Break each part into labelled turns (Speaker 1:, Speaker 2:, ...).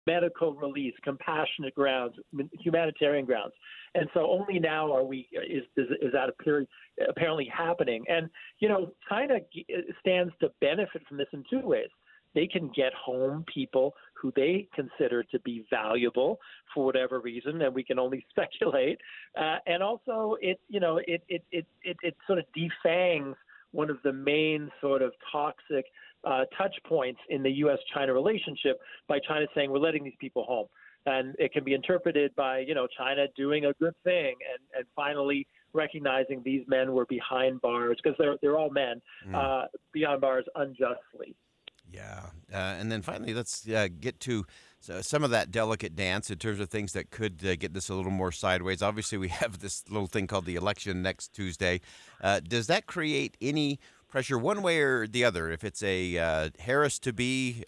Speaker 1: medical release, compassionate grounds, humanitarian grounds. And so only now is that apparently happening. And, China stands to benefit from this in two ways. They can get home people who they consider to be valuable for whatever reason, and we can only speculate. And also, it sort of defangs one of the main sort of toxic touch points in the U.S.-China relationship by China saying we're letting these people home. And it can be interpreted by, China doing a good thing and finally recognizing these men were behind bars, because they're all men, behind bars unjustly.
Speaker 2: Yeah. And then finally, let's get to some of that delicate dance in terms of things that could get this a little more sideways. Obviously, we have this little thing called the election next Tuesday. Does that create any pressure one way or the other? If it's a Harris-to-be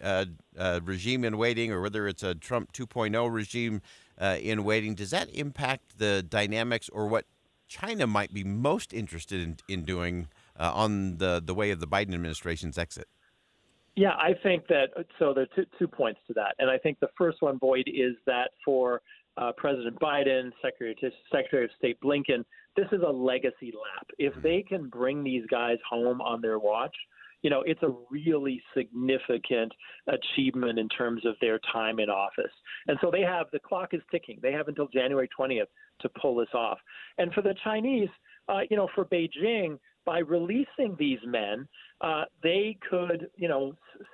Speaker 2: regime in waiting, or whether it's a Trump 2.0 regime in waiting, does that impact the dynamics or what China might be most interested in doing on the way of the Biden administration's exit?
Speaker 1: Yeah, I think that so there are two points to that. And I think the first one, Boyd, is that for President Biden, Secretary of State Blinken, this is a legacy lap. If they can bring these guys home on their watch, it's a really significant achievement in terms of their time in office. And so the clock is ticking. They have until January 20th to pull this off. And for the Chinese, for Beijing, by releasing these men, they could,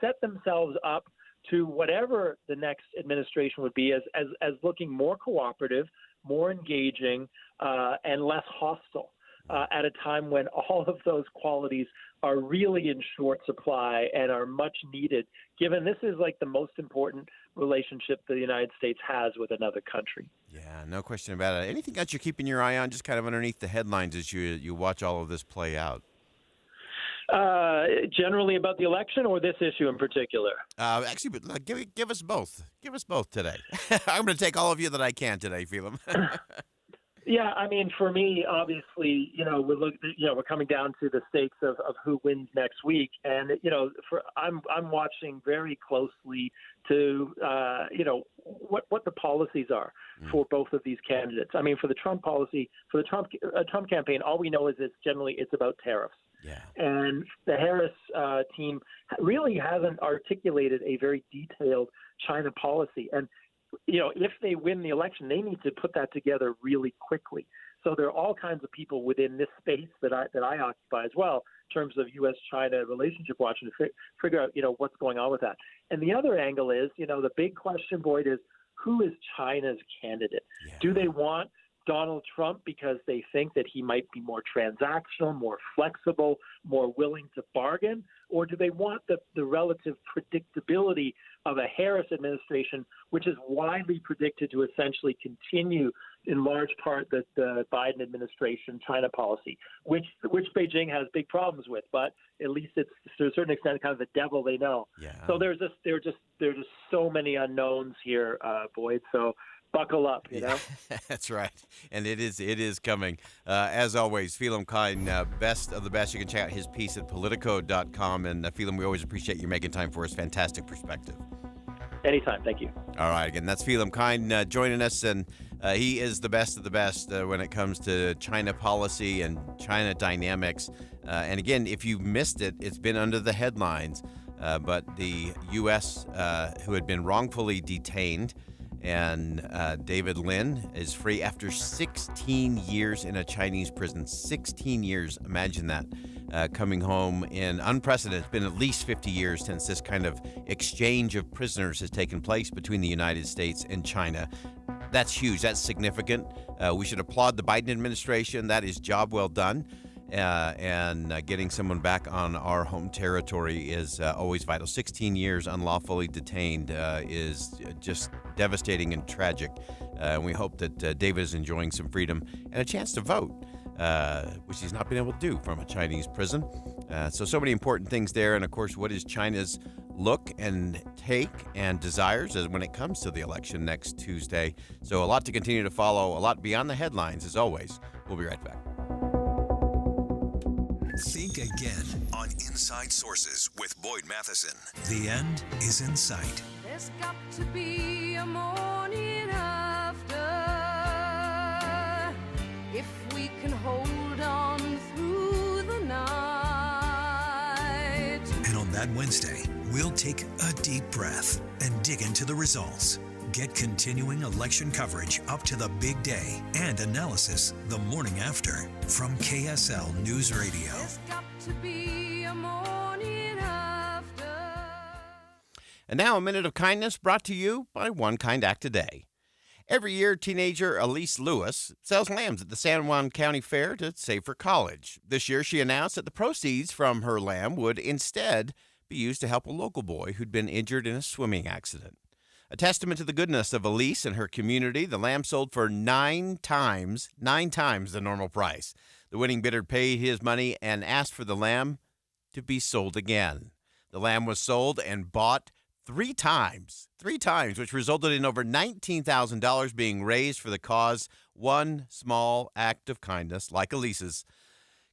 Speaker 1: set themselves up to whatever the next administration would be as looking more cooperative, more engaging, and less hostile at a time when all of those qualities are really in short supply and are much needed, given this is like the most important relationship the United States has with another country.
Speaker 2: Yeah, no question about it. Anything else you're keeping your eye on, just kind of underneath the headlines as you watch all of this play out?
Speaker 1: Generally about the election or this issue in particular?
Speaker 2: Actually, give us both. Give us both today. I'm going to take all of you that I can today, Phelim.
Speaker 1: Yeah, I mean, for me, obviously, we're coming down to the stakes of who wins next week, and I'm watching very closely to what the policies are for both of these candidates. I mean, for the Trump policy, for the Trump campaign, all we know is it's about tariffs.
Speaker 2: Yeah.
Speaker 1: And the Harris team really hasn't articulated a very detailed China policy. And, if they win the election, they need to put that together really quickly. So there are all kinds of people within this space that I occupy as well, in terms of U.S.-China relationship watching to figure out, what's going on with that. And the other angle is, the big question, Boyd, is who is China's candidate? Yeah. Do they want Donald Trump because they think that he might be more transactional, more flexible, more willing to bargain? Or do they want the relative predictability of a Harris administration, which is widely predicted to essentially continue in large part the Biden administration China policy, which Beijing has big problems with, but at least it's to a certain extent kind of the devil they know.
Speaker 2: Yeah.
Speaker 1: So there are just so many unknowns here, Boyd. So buckle up,
Speaker 2: That's right. And it is coming. As always, Phelim Kine, best of the best. You can check out his piece at Politico.com. And Phelim, we always appreciate you making time for us. Fantastic perspective.
Speaker 1: Anytime. Thank you.
Speaker 2: All right. Again, that's Phelim Kine joining us. And he is the best of the best when it comes to China policy and China dynamics. And again, if you missed it, it's been under the headlines. But the U.S., who had been wrongfully detained, and David Lin is free after 16 years in a Chinese prison. 16 years, imagine that, coming home in unprecedented. It's been at least 50 years since this kind of exchange of prisoners has taken place between the United States and China. That's huge. That's significant. We should applaud the Biden administration. That is job well done. And getting someone back on our home territory is always vital. 16 years unlawfully detained is just devastating and tragic. And we hope that David is enjoying some freedom and a chance to vote, which he's not been able to do from a Chinese prison. So many important things there. And, of course, what is China's look and take and desires as when it comes to the election next Tuesday. So a lot to continue to follow, a lot beyond the headlines, as always. We'll be right back.
Speaker 3: Think again on Inside Sources with Boyd Matheson. The end is in sight.
Speaker 4: There's got to be a morning after if we can hold on through the night.
Speaker 3: And on that Wednesday, we'll take a deep breath and dig into the results. Get continuing election coverage up to the big day and analysis the morning after from KSL News Radio.
Speaker 4: There's got to be a morning after.
Speaker 2: And now a minute of kindness brought to you by One Kind Act a Day. Every year, teenager Elise Lewis sells lambs at the San Juan County Fair to save for college. This year, she announced that the proceeds from her lamb would instead be used to help a local boy who'd been injured in a swimming accident. A testament to the goodness of Elise and her community, the lamb sold for 9 times the normal price. The winning bidder paid his money and asked for the lamb to be sold again. The lamb was sold and bought 3 times, which resulted in over $19,000 being raised for the cause. One small act of kindness, like Elise's,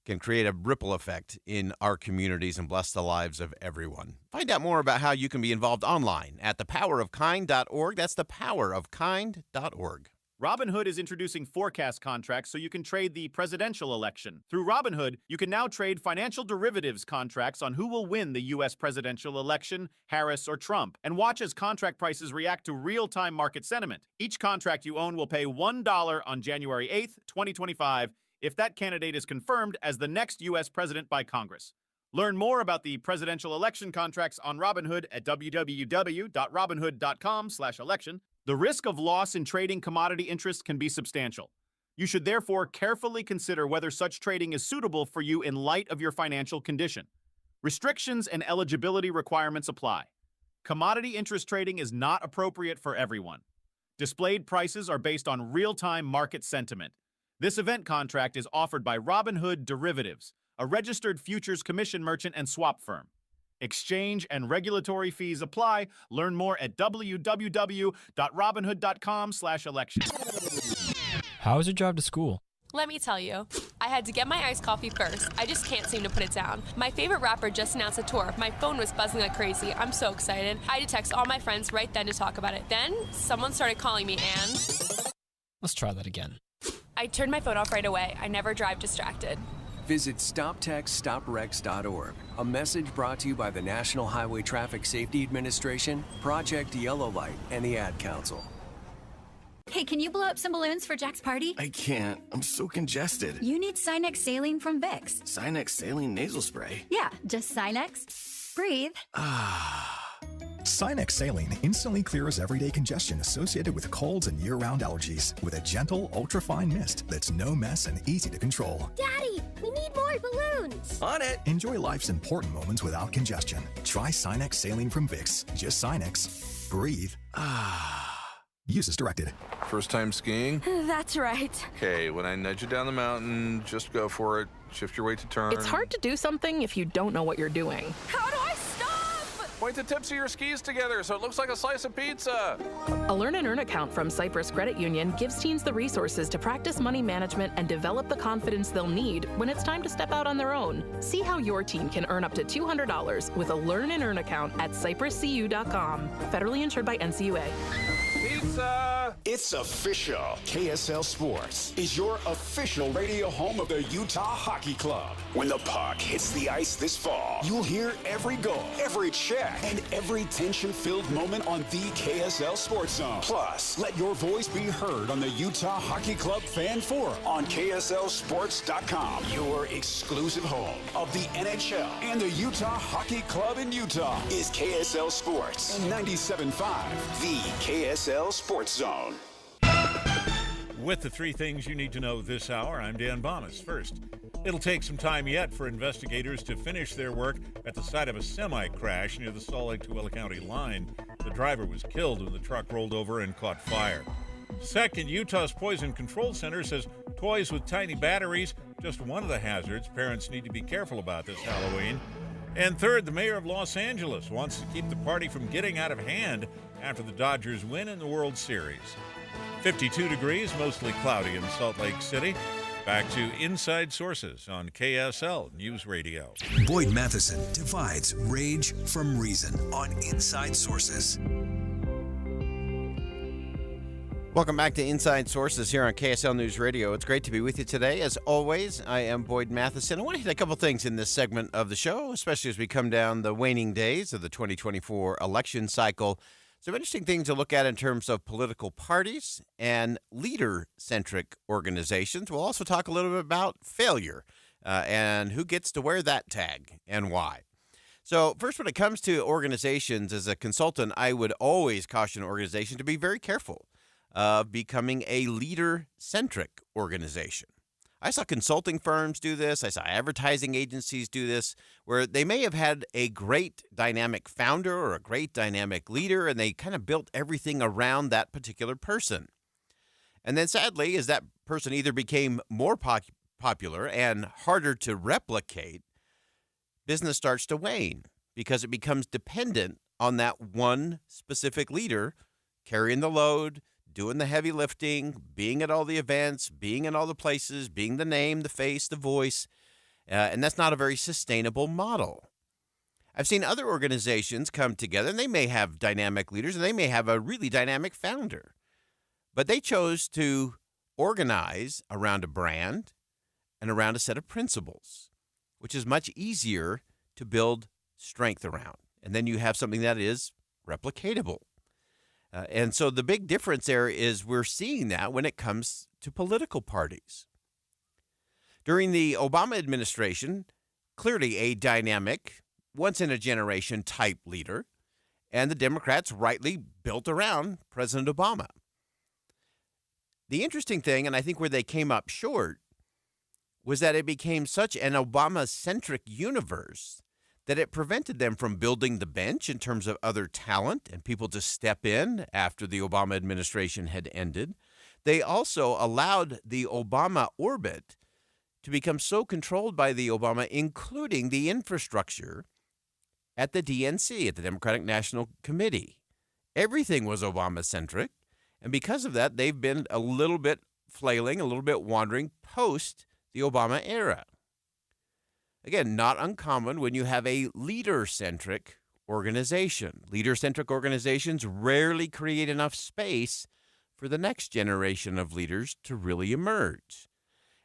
Speaker 2: can create a ripple effect in our communities and bless the lives of everyone. Find out more about how you can be involved online at thepowerofkind.org. That's thepowerofkind.org.
Speaker 5: Robinhood is introducing forecast contracts so you can trade the presidential election. Through Robinhood, you can now trade financial derivatives contracts on who will win the U.S. presidential election, Harris or Trump, and watch as contract prices react to real-time market sentiment. Each contract you own will pay $1 on January 8th, 2025, if that candidate is confirmed as the next U.S. president by Congress. Learn more about the presidential election contracts on Robinhood at www.robinhood.com/election. The risk of loss in trading commodity interests can be substantial. You should therefore carefully consider whether such trading is suitable for you in light of your financial condition. Restrictions and eligibility requirements apply. Commodity interest trading is not appropriate for everyone. Displayed prices are based on real-time market sentiment. This event contract is offered by Robinhood Derivatives, a registered futures commission merchant and swap firm. Exchange and regulatory fees apply. Learn more at www.robinhood.com/election.
Speaker 6: How was your drive to school?
Speaker 7: Let me tell you, I had to get my iced coffee first. I just can't seem to put it down. My favorite rapper just announced a tour. My phone was buzzing like crazy. I'm so excited. I had to text all my friends right then to talk about it. Then someone started calling me and...
Speaker 6: Let's try that again.
Speaker 7: I turned my phone off right away. I never drive distracted.
Speaker 8: Visit StopTextStopWrecks.org. A message brought to you by the National Highway Traffic Safety Administration, Project Yellow Light, and the Ad Council.
Speaker 9: Hey, can you blow up some balloons for Jack's party?
Speaker 10: I can't. I'm so congested.
Speaker 9: You need Sinex Saline from Vicks.
Speaker 10: Sinex Saline Nasal Spray?
Speaker 9: Yeah, just Sinex. Breathe.
Speaker 11: Sinex Saline instantly clears everyday congestion associated with colds and year-round allergies with a gentle, ultra-fine mist that's no mess and easy to control.
Speaker 12: Daddy, we need more balloons.
Speaker 10: On it.
Speaker 11: Enjoy life's important moments without congestion. Try Sinex Saline from Vicks. Just Sinex. Breathe. Use as directed.
Speaker 13: First time skiing?
Speaker 12: That's right.
Speaker 13: Okay, when I nudge you down the mountain, just go for it. Shift your weight to turn.
Speaker 14: It's hard to do something if you don't know what you're doing.
Speaker 12: How do I stop?
Speaker 13: Point the tips of your skis together so it looks like a slice of pizza.
Speaker 14: A Learn and Earn account from Cyprus Credit Union gives teens the resources to practice money management and develop the confidence they'll need when it's time to step out on their own. See how your teen can earn up to $200 with a Learn and Earn account at cypruscu.com. Federally insured by NCUA.
Speaker 13: Pizza!
Speaker 15: It's official. KSL Sports is your official radio home of the Utah Hockey Club. When the puck hits the ice this fall, you'll hear every goal, every check, and every tension-filled moment on the KSL Sports Zone. Plus, let your voice be heard on the Utah Hockey Club Fan Forum on KSLSports.com, your exclusive home of the NHL and the Utah Hockey Club in Utah is KSL Sports and 97.5, the KSL Sports Zone.
Speaker 16: With the 3 things you need to know this hour, I'm Dan Bomas. First, it'll take some time yet for investigators to finish their work at the site of a semi-crash near the Salt Lake to Willa County line. The driver was killed when the truck rolled over and caught fire. Second, Utah's Poison Control Center says toys with tiny batteries, just one of the hazards parents need to be careful about this Halloween. And third, the mayor of Los Angeles wants to keep the party from getting out of hand after the Dodgers win in the World Series. 52 degrees, mostly cloudy in Salt Lake City. Back to Inside Sources on KSL News Radio.
Speaker 3: Boyd Matheson divides rage from reason on Inside Sources.
Speaker 2: Welcome back to Inside Sources here on KSL News Radio. It's great to be with you today. As always, I am Boyd Matheson. I want to hit a couple things in this segment of the show, especially as we come down the waning days of the 2024 election cycle. Some interesting things to look at in terms of political parties and leader-centric organizations. We'll also talk a little bit about failure and who gets to wear that tag and why. So first, when it comes to organizations, as a consultant, I would always caution organizations to be very careful of becoming a leader-centric organization. I saw consulting firms do this. I saw advertising agencies do this, where they may have had a great dynamic founder or a great dynamic leader, and they kind of built everything around that particular person. And then sadly, as that person either became more popular and harder to replicate, business starts to wane because it becomes dependent on that one specific leader carrying the load, doing the heavy lifting, being at all the events, being in all the places, being the name, the face, the voice, and that's not a very sustainable model. I've seen other organizations come together, and they may have dynamic leaders, and they may have a really dynamic founder, but they chose to organize around a brand and around a set of principles, which is much easier to build strength around. And then you have something that is replicatable. And so the big difference there is we're seeing that when it comes to political parties. During the Obama administration, clearly a dynamic, once-in-a-generation type leader, and the Democrats rightly built around President Obama. The interesting thing, and I think where they came up short, was that it became such an Obama-centric universe that it prevented them from building the bench in terms of other talent and people to step in after the Obama administration had ended. They also allowed the Obama orbit to become so controlled by the Obama, including the infrastructure at the DNC, at the Democratic National Committee. Everything was Obama-centric, and because of that, they've been a little bit flailing, a little bit wandering post the Obama era. Again, not uncommon when you have a leader-centric organization. Leader-centric organizations rarely create enough space for the next generation of leaders to really emerge.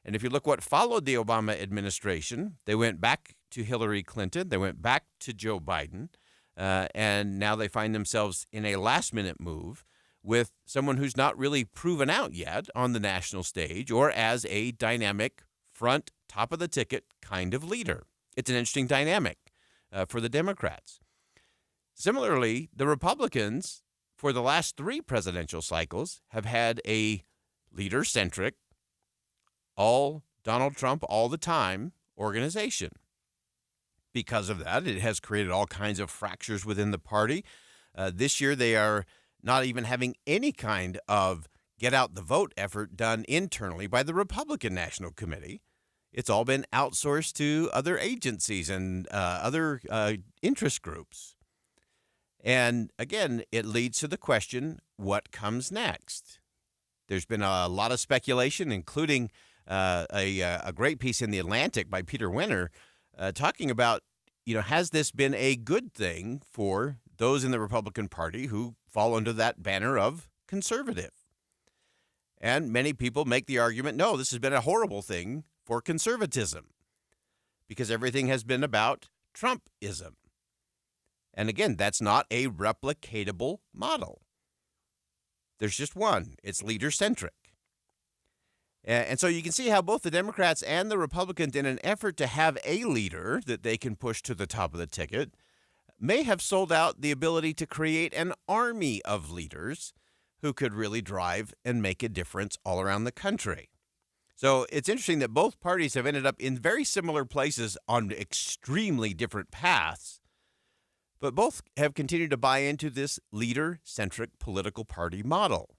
Speaker 2: And if you look what followed the Obama administration, they went back to Hillary Clinton, they went back to Joe Biden, and now they find themselves in a last-minute move with someone who's not really proven out yet on the national stage or as a dynamic front, top of the ticket kind of leader. It's an interesting dynamic for the Democrats. Similarly, the Republicans, for the last 3 presidential cycles, have had a leader-centric, all Donald Trump all the time organization. Because of that, it has created all kinds of fractures within the party. This year, they are not even having any kind of get-out-the-vote effort done internally by the Republican National Committee. It's all been outsourced to other agencies and other interest groups. And again, it leads to the question, what comes next? There's been a lot of speculation, including a great piece in The Atlantic by Peter Winter talking about, has this been a good thing for those in the Republican Party who fall under that banner of conservative? And many people make the argument, no, this has been a horrible thing for conservatism because everything has been about Trumpism. And again, that's not a replicatable model. There's just one. It's leader-centric. And so you can see how both the Democrats and the Republicans, in an effort to have a leader that they can push to the top of the ticket, may have sold out the ability to create an army of leaders who could really drive and make a difference all around the country. So it's interesting that both parties have ended up in very similar places on extremely different paths, but both have continued to buy into this leader-centric political party model.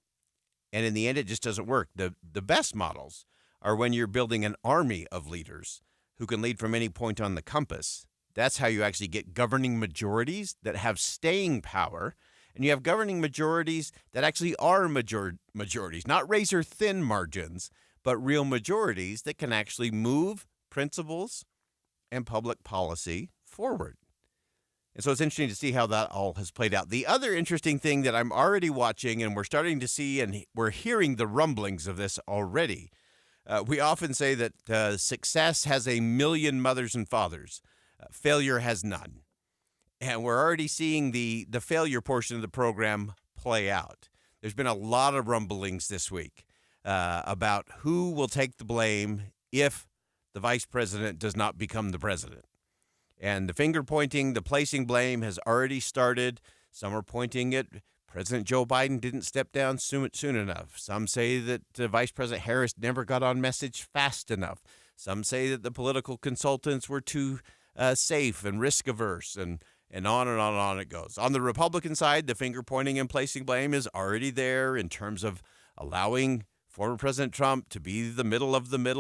Speaker 2: And in the end, it just doesn't work. The best models are when you're building an army of leaders who can lead from any point on the compass. That's how you actually get governing majorities that have staying power. And you have governing majorities that actually are majorities, not razor-thin margins, but real majorities that can actually move principles and public policy forward. And so it's interesting to see how that all has played out. The other interesting thing that I'm already watching, and we're starting to see, and we're hearing the rumblings of this already. We often say that success has a million mothers and fathers. Failure has none. And we're already seeing the failure portion of the program play out. There's been a lot of rumblings this week about who will take the blame if the vice president does not become the president. And the finger pointing, the placing blame has already started. Some are pointing at President Joe Biden didn't step down soon enough. Some say that Vice President Harris never got on message fast enough. Some say that the political consultants were too safe and risk averse, and on and on and on it goes. On the Republican side, the finger pointing and placing blame is already there in terms of allowing former President Trump to be the middle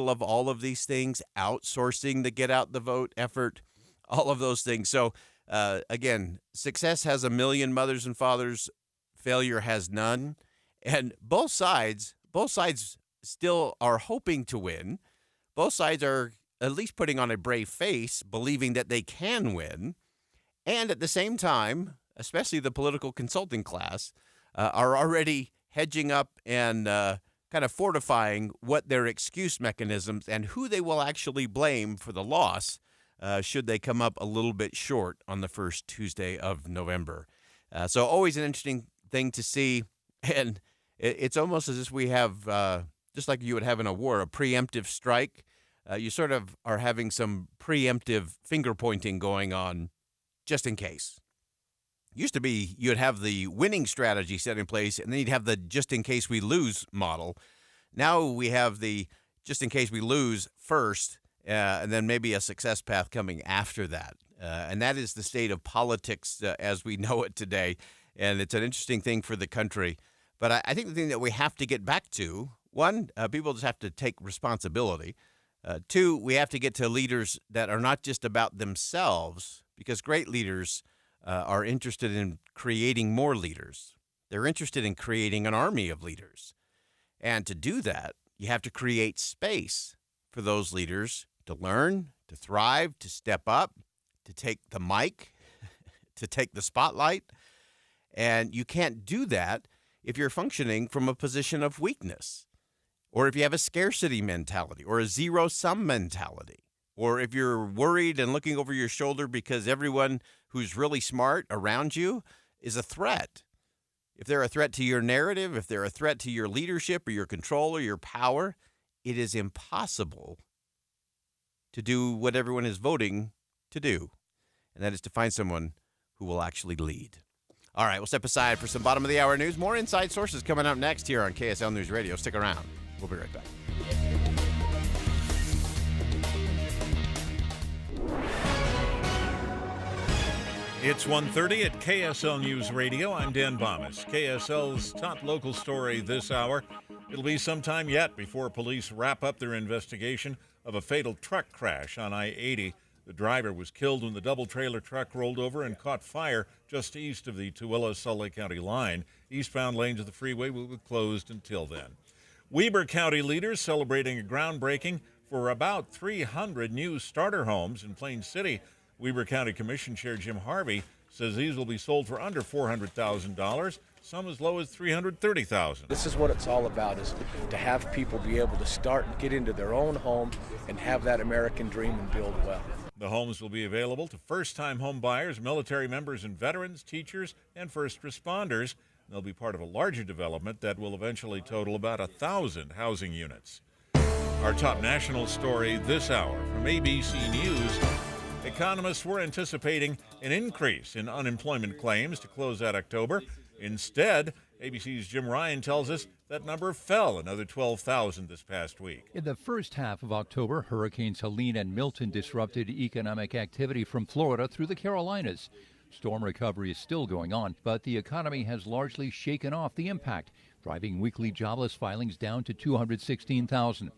Speaker 2: of all of these things, outsourcing the get out the vote effort. All of those things. So, again, success has a million mothers and fathers. Failure has none. And both sides still are hoping to win. Both sides are at least putting on a brave face, believing that they can win. And at the same time, especially the political consulting class, are already hedging up and kind of fortifying what their excuse mechanisms and who they will actually blame for the loss should they come up a little bit short on the first Tuesday of November. So always an interesting thing to see. And it's almost as if we have, just like you would have in a war, a preemptive strike. You sort of are having some preemptive finger pointing going on just in case. Used to be you'd have the winning strategy set in place, and then you'd have the just in case we lose model. Now we have the just in case we lose first, and then maybe a success path coming after that. And that is the state of politics as we know it today. And it's an interesting thing for the country. But I think the thing that we have to get back to, one, people just have to take responsibility. Two, we have to get to leaders that are not just about themselves, because great leaders are interested in creating more leaders. They're interested in creating an army of leaders. And to do that, you have to create space for those leaders to learn, to thrive, to step up, to take the mic, to take the spotlight. And you can't do that if you're functioning from a position of weakness, or if you have a scarcity mentality or a zero-sum mentality, or if you're worried and looking over your shoulder because everyone who's really smart around you is a threat. If they're a threat to your narrative, if they're a threat to your leadership or your control or your power, it is impossible to do what everyone is voting to do, and that is to find someone who will actually lead. All right, we'll step aside for some bottom of the hour news. More inside sources coming up next here on KSL News Radio. Stick around. We'll be right back.
Speaker 16: It's 1:30 at KSL News Radio. I'm Dan Bomas. KSL's top local story this hour. It'll be some time yet before police wrap up their investigation of a fatal truck crash on I-80. The driver was killed when the double-trailer truck rolled over and caught fire just east of the Tooele-Salt Lake County line. Eastbound lanes of the freeway will be closed until then. Weber County leaders celebrating a groundbreaking for about 300 new starter homes in Plain City. Weber County Commission Chair Jim Harvey says these will be sold for under $400,000, some as low as $330,000.
Speaker 17: This is what it's all about, is to have people be able to start and get into their own home and have that American dream and build well.
Speaker 16: The homes will be available to first-time home buyers, military members and veterans, teachers, and first responders. They'll be part of a larger development that will eventually total about 1,000 housing units. Our top national story this hour from ABC News. Economists were anticipating an increase in unemployment claims to close out October. Instead, ABC's Jim Ryan tells us that number fell another 12,000 this past week.
Speaker 18: In the first half of October, Hurricanes Helene and Milton disrupted economic activity from Florida through the Carolinas. Storm recovery is still going on, but the economy has largely shaken off the impact, driving weekly jobless filings down to 216,000.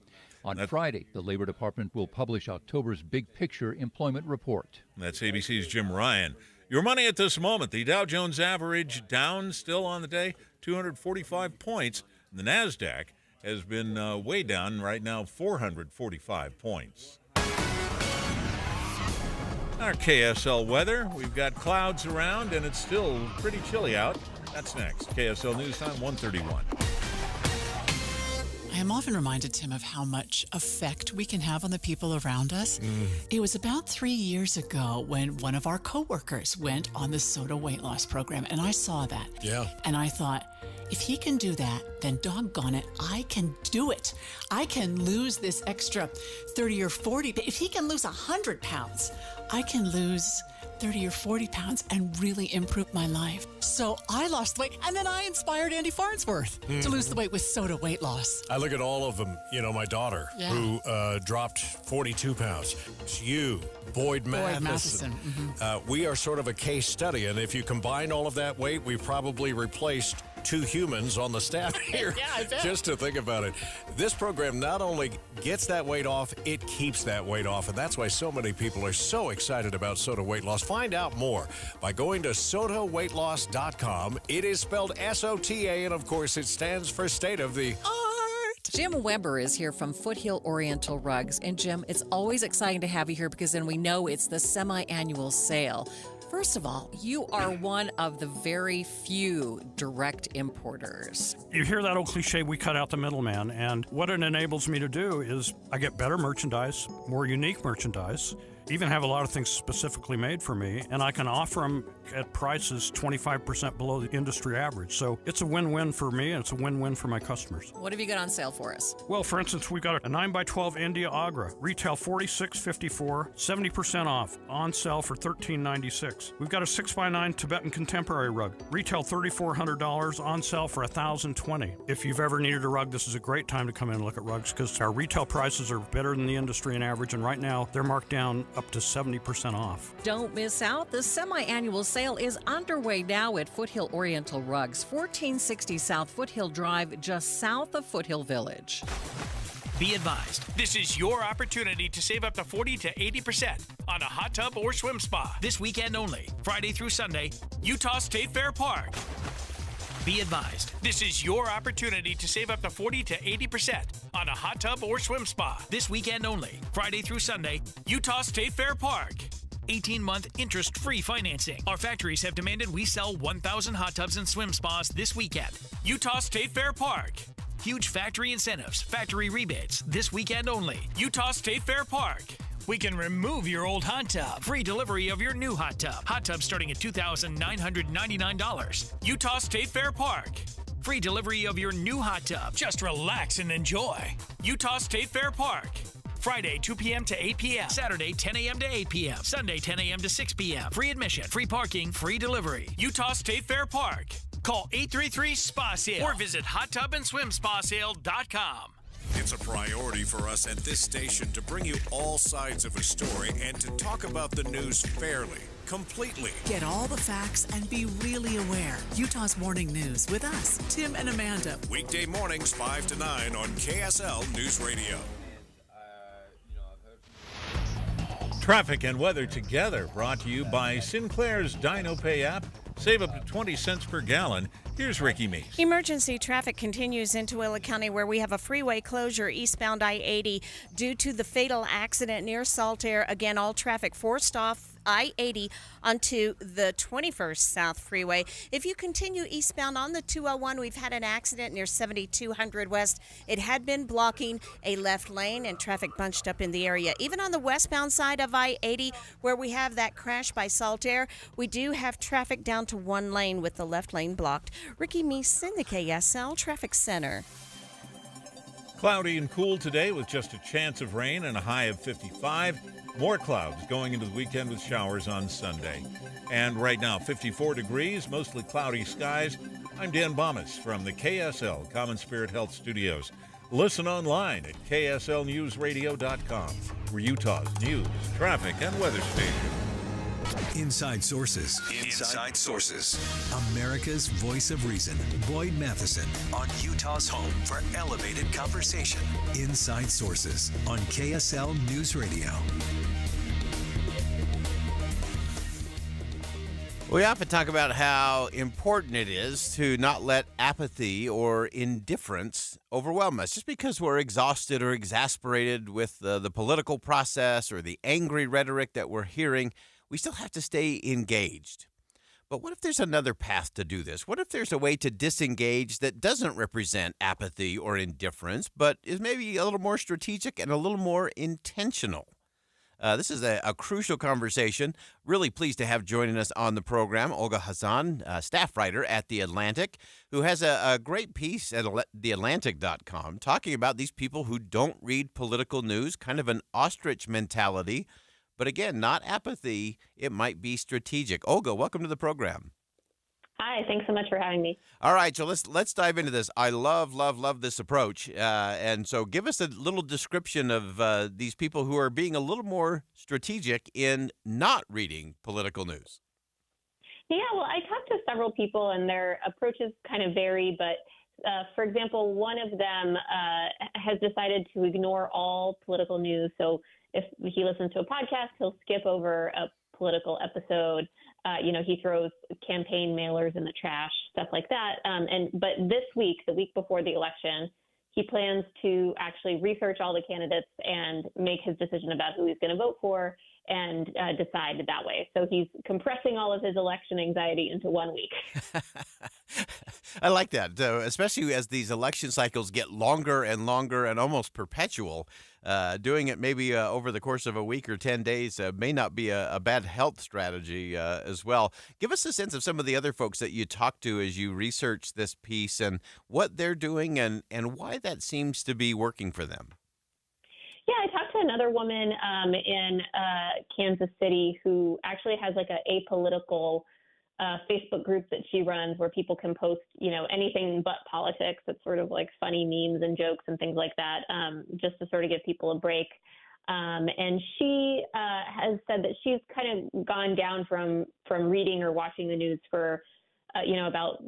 Speaker 18: On Friday, the Labor Department will publish October's big picture employment report.
Speaker 16: That's ABC's Jim Ryan. Your money at this moment, the Dow Jones average down still on the day, 245 points. The NASDAQ has been way down, right now 445 points. Our KSL weather, we've got clouds around and it's still pretty chilly out. That's next. KSL News Time, 1:31.
Speaker 19: I am often reminded, Tim, of how much effect we can have on the people around us. It was about 3 years ago when one of our coworkers went on the soda weight loss program, and I saw that.
Speaker 20: Yeah.
Speaker 19: And I thought, if he can do that, then doggone it, I can do it. I can lose this extra 30 or 40. But if he can lose 100 pounds, I can lose 30 or 40 pounds and really improve my life. So I lost weight, and then I inspired Andy Farnsworth to lose the weight with soda weight loss.
Speaker 20: I look at all of them. You know, my daughter, who dropped 42 pounds. It's you, Boyd Matheson. We are sort of a case study, and if you combine all of that weight, we've probably replaced 2 humans on the staff here.
Speaker 19: Yeah, I bet.
Speaker 20: Just to think about it. This program not only gets that weight off, it keeps that weight off, and that's why so many people are so excited about soda weight loss. Find out more by going to sodaweightloss.com. It is spelled SOTA, and of course, it stands for State of the
Speaker 21: Jim Weber is here from Foothill Oriental Rugs. And Jim, it's always exciting to have you here because then we know it's the semi-annual sale. First of all, you are one of the very few direct importers.
Speaker 22: You hear that old cliche, we cut out the middleman, and what it enables me to do is I get better merchandise, more unique merchandise, even have a lot of things specifically made for me, and I can offer them at prices 25% below the industry average. So it's a win-win for me, and it's a win-win for my customers.
Speaker 21: What have you got on sale for us?
Speaker 22: Well, for instance, we've got a 9x12 India Agra, retail $46.54, 70% off, on sale for $13.96. We've got a 6x9 Tibetan Contemporary rug, retail $3,400, on sale for $1,020. If you've ever needed a rug, this is a great time to come in and look at rugs because our retail prices are better than the industry and average, and right now they're marked down up to 70% off.
Speaker 21: Don't miss out. The semi-annual sale is underway now at Foothill Oriental Rugs, 1460 South Foothill Drive, just south of Foothill Village.
Speaker 23: Be advised, this is your opportunity to save up to 40 to 80% on a hot tub or swim spa. This weekend only, Friday through Sunday, Utah State Fair Park. Be advised, this is your opportunity to save up to 40 to 80% on a hot tub or swim spa. This weekend only, Friday through Sunday, Utah State Fair Park. 18-month interest-free financing. Our factories have demanded we sell 1,000 hot tubs and swim spas this weekend. Utah State Fair Park. Huge factory incentives, factory rebates, this weekend only. Utah State Fair Park. We can remove your old hot tub. Free delivery of your new hot tub. Hot tub starting at $2,999. Utah State Fair Park. Free delivery of your new hot tub. Just relax and enjoy. Utah State Fair Park. Friday, 2 p.m. to 8 p.m. Saturday, 10 a.m. to 8 p.m. Sunday, 10 a.m. to 6 p.m. Free admission, free parking, free delivery. Utah State Fair Park. Call 833-SPA-SALE or visit hottubandSwimSpaSale.com.
Speaker 24: It's a priority for us at this station to bring you all sides of a story and to talk about the news fairly, completely.
Speaker 19: Get all the facts and be really aware. Utah's Morning News with us, Tim and Amanda.
Speaker 24: Weekday mornings 5 to 9 on KSL News Radio.
Speaker 16: Traffic and weather together, brought to you by Sinclair's DinoPay app. Save up to 20 cents per gallon. Here's Ricky Meese.
Speaker 25: Emergency traffic continues in Tooele County where we have a freeway closure eastbound I-80 due to the fatal accident near Saltair. Again, all traffic forced off I-80 onto the 21st South Freeway. If you continue eastbound on the 201, we've had an accident near 7200 West. It had been blocking a left lane and traffic bunched up in the area. Even on the westbound side of I-80 where we have that crash by Saltair, we do have traffic down to one lane with the left lane blocked. Ricky Meese in the KSL Traffic Center.
Speaker 16: Cloudy and cool today with just a chance of rain and a high of 55. More clouds going into the weekend with showers on Sunday. And right now, 54 degrees, mostly cloudy skies. I'm Dan Bomas from the KSL Common Spirit Health Studios. Listen online at kslnewsradio.com for Utah's news, traffic, and weather station.
Speaker 3: Inside Sources.
Speaker 15: Inside Sources.
Speaker 3: America's voice of reason. Boyd Matheson.
Speaker 15: On Utah's home for elevated conversation.
Speaker 3: Inside Sources on KSL News Radio.
Speaker 2: We often talk about how important it is to not let apathy or indifference overwhelm us. Just because we're exhausted or exasperated with the political process or the angry rhetoric that we're hearing, we still have to stay engaged. But what if there's another path to do this? What if there's a way to disengage that doesn't represent apathy or indifference, but is maybe a little more strategic and a little more intentional? This is a crucial conversation. Really pleased to have joining us on the program Olga Hassan, staff writer at The Atlantic, who has a great piece at theatlantic.com talking about these people who don't read political news, kind of an ostrich mentality. But again, not apathy. It might be strategic. Olga, welcome to the program.
Speaker 1: Hi, thanks so much for having me.
Speaker 2: All right, so let's dive into this. I love this approach. And so give us a little description of these people who are being a little more strategic in not reading political news.
Speaker 1: Yeah, well, I talked to several people, and their approaches kind of vary. But, for example, one of them has decided to ignore all political news. So if he listens to a podcast, he'll skip over a political episode. He throws campaign mailers in the trash, stuff like that. But this week, the week before the election, he plans to actually research all the candidates and make his decision about who he's going to vote for and decide that way. So he's compressing all of his election anxiety into 1 week.
Speaker 2: I like that, especially as these election cycles get longer and longer and almost perpetual. Doing it maybe over the course of a week or 10 days may not be a bad health strategy as well. Give us a sense of some of the other folks that you talk to as you research this piece and what they're doing and why that seems to be working for them.
Speaker 1: Yeah, I talked to another woman in Kansas City who actually has like a apolitical Facebook group that she runs where people can post, anything but politics. It's sort of like funny memes and jokes and things like that, just to sort of give people a break. And she has said that she's kind of gone down from reading or watching the news for, about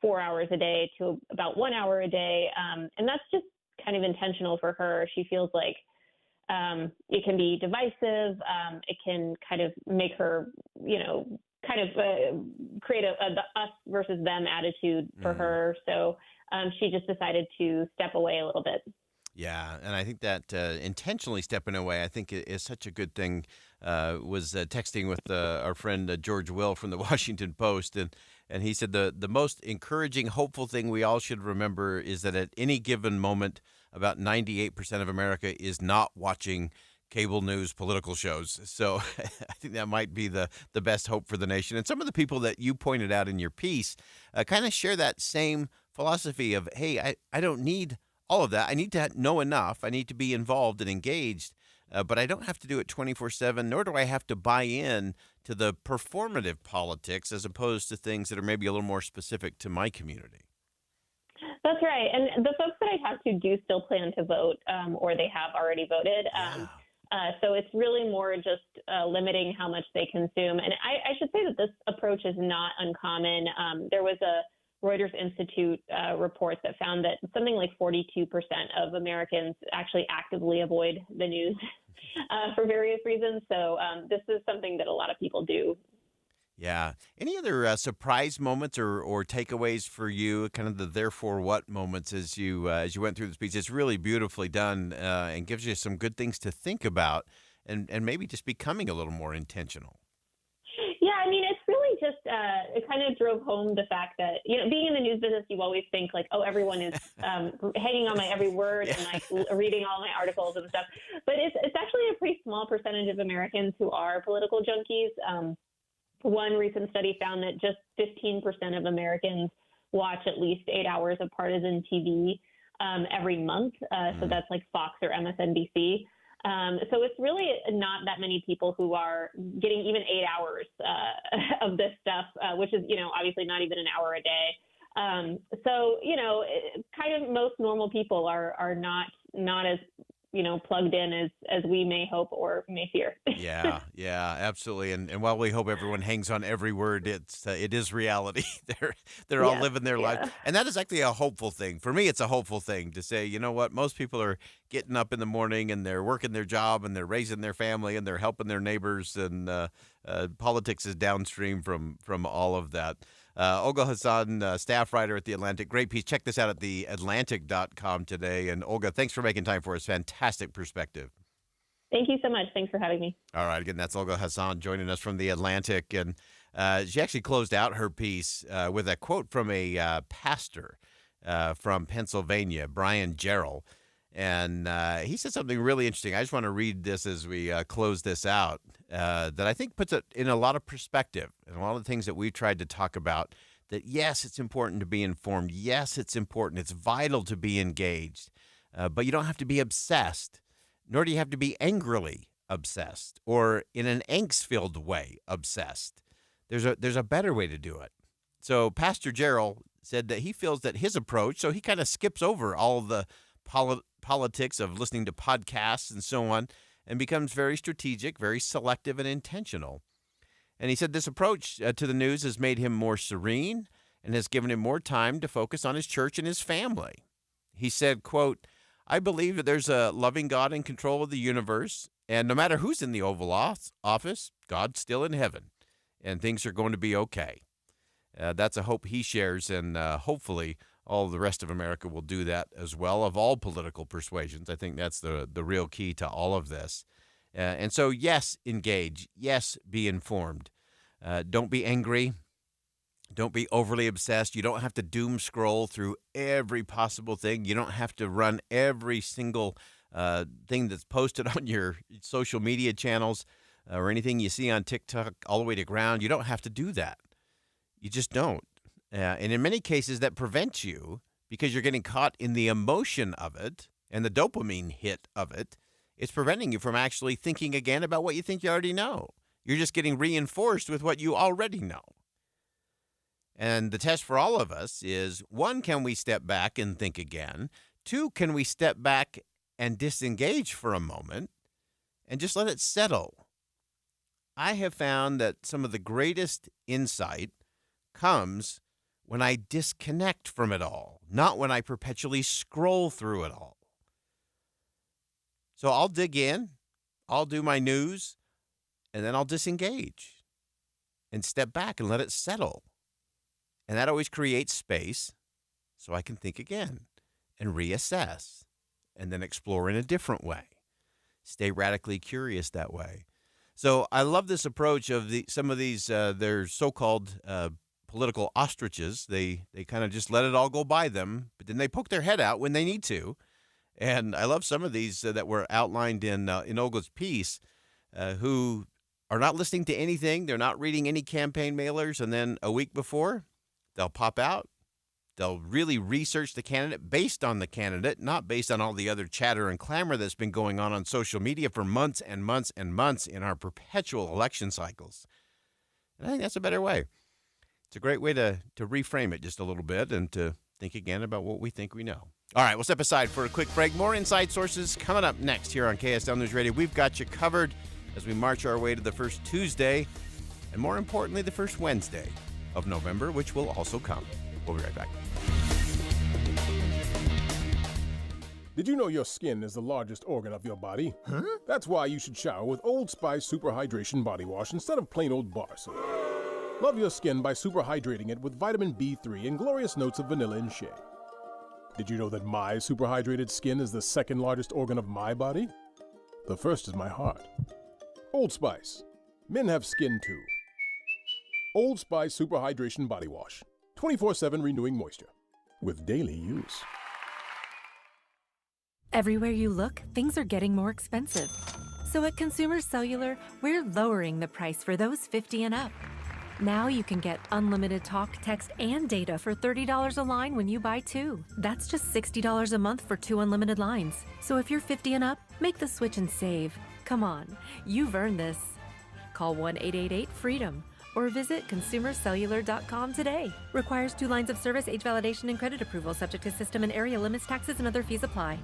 Speaker 1: 4 hours a day to about 1 hour a day. And that's just kind of intentional for her. She feels like it can be divisive. It can kind of make her, create the us versus them attitude for her. So she just decided to step away a little bit.
Speaker 2: Yeah, and I think that intentionally stepping away, I think is such a good thing. Was texting with our friend George Will from the Washington Post, and he said the most encouraging, hopeful thing we all should remember is that at any given moment, about 98% of America is not watching cable news political shows. So I think that might be the best hope for the nation. And some of the people that you pointed out in your piece kind of share that same philosophy of, hey, I don't need all of that. I need to know enough. I need to be involved and engaged, but I don't have to do it 24/7, nor do I have to buy in to the performative politics as opposed to things that are maybe a little more specific to my community.
Speaker 1: That's right. And the folks that I talked to do still plan to vote, or they have already voted. So it's really more just limiting how much they consume. And I should say that this approach is not uncommon. There was a Reuters Institute report that found that something like 42% of Americans actually actively avoid the news for various reasons. So this is something that a lot of people do.
Speaker 2: Yeah. Any other surprise moments or takeaways for you, kind of the therefore what moments as you went through this piece? It's really beautifully done and gives you some good things to think about and maybe just becoming a little more intentional.
Speaker 1: Yeah, I mean, it's really just, it kind of drove home the fact that, being in the news business, you always think like, oh, everyone is hanging on my every word and like reading all my articles and stuff. But it's actually a pretty small percentage of Americans who are political junkies. One recent study found that just 15% of Americans watch at least 8 hours of partisan TV every month. So that's like Fox or MSNBC. So it's really not that many people who are getting even 8 hours of this stuff, which is, obviously not even an hour a day. So, kind of most normal people are not as, plugged in as we may hope or may fear.
Speaker 2: Yeah, absolutely. And while we hope everyone hangs on every word, it is reality. They're all living their life, and that is actually a hopeful thing. For me, it's a hopeful thing to say, you know what, most people are getting up in the morning and they're working their job and they're raising their family and they're helping their neighbors, and politics is downstream from all of that. Olga Hassan, staff writer at The Atlantic. Great piece. Check this out at theatlantic.com today. And Olga, thanks for making time for us. Fantastic perspective.
Speaker 1: Thank you so much. Thanks for having me.
Speaker 2: All right. Again, that's Olga Hassan joining us from The Atlantic. And she actually closed out her piece with a quote from a pastor from Pennsylvania, Brian Jarrell. And he said something really interesting. I just want to read this as we close this out, that I think puts it in a lot of perspective and a lot of the things that we've tried to talk about, that yes, it's important to be informed. Yes, it's important. It's vital to be engaged. But you don't have to be obsessed, nor do you have to be angrily obsessed or in an angst-filled way obsessed. There's a better way to do it. So Pastor Jarrell said that he feels that his approach, so he kind of skips over all the politics of listening to podcasts and so on, and becomes very strategic, very selective, and intentional. And he said this approach to the news has made him more serene and has given him more time to focus on his church and his family. He said, quote, "I believe that there's a loving God in control of the universe, and no matter who's in the Oval Office, God's still in heaven, and things are going to be okay." That's a hope he shares, and hopefully all the rest of America will do that as well, of all political persuasions. I think that's the real key to all of this. And so, yes, engage. Yes, be informed. Don't be angry. Don't be overly obsessed. You don't have to doom scroll through every possible thing. You don't have to run every single thing that's posted on your social media channels or anything you see on TikTok all the way to ground. You don't have to do that. You just don't. And in many cases, that prevents you, because you're getting caught in the emotion of it and the dopamine hit of it. It's preventing you from actually thinking again about what you think you already know. You're just getting reinforced with what you already know. And the test for all of us is, 1, can we step back and think again? 2, can we step back and disengage for a moment and just let it settle? I have found that some of the greatest insight comes when I disconnect from it all, not when I perpetually scroll through it all. So I'll dig in, I'll do my news, and then I'll disengage and step back and let it settle. And that always creates space so I can think again and reassess and then explore in a different way. Stay radically curious that way. So I love this approach of some of these, they're so-called political ostriches. They kind of just let it all go by them, but then they poke their head out when they need to. And I love some of these that were outlined in Olga's piece, who are not listening to anything. They're not reading any campaign mailers. And then a week before, they'll pop out. They'll really research the candidate based on the candidate, not based on all the other chatter and clamor that's been going on social media for months and months and months in our perpetual election cycles. And I think that's a better way. It's a great way to reframe it just a little bit and to think again about what we think we know. All right, we'll step aside for a quick break. More Inside Sources coming up next here on KSL News Radio. We've got you covered as we march our way to the first Tuesday and, more importantly, the first Wednesday of November, which will also come. We'll be right back.
Speaker 4: Did you know your skin is the largest organ of your body? Huh? That's why you should shower with Old Spice Super Hydration Body Wash instead of plain old bar soap. Love your skin by super hydrating it with vitamin B3 and glorious notes of vanilla and shea. Did you know that my super hydrated skin is the second largest organ of my body? The first is my heart. Old Spice. Men have skin too. Old Spice Super Hydration Body Wash. 24/7 renewing moisture. With daily use.
Speaker 5: Everywhere you look, things are getting more expensive. So at Consumer Cellular, we're lowering the price for those 50 and up. Now you can get unlimited talk, text, and data for $30 a line when you buy 2. That's just $60 a month for 2 unlimited lines. So if you're 50 and up, make the switch and save. Come on, you've earned this. Call 1-888-FREEDOM or visit consumercellular.com today. Requires 2 lines of service, age validation, and credit approval, subject to system and area limits, taxes, and other fees apply.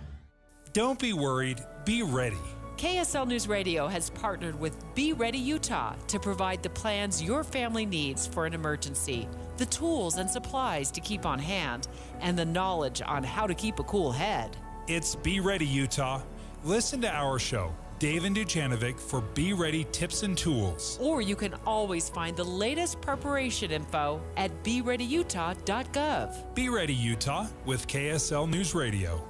Speaker 6: Don't be worried, be ready.
Speaker 7: KSL News Radio has partnered with Be Ready Utah to provide the plans your family needs for an emergency, the tools and supplies to keep on hand, and the knowledge on how to keep a cool head.
Speaker 6: It's Be Ready Utah. Listen to our show, Dave and Dujanovic, for Be Ready tips and tools.
Speaker 7: Or you can always find the latest preparation info at BeReadyUtah.gov.
Speaker 6: Be Ready Utah with KSL News Radio.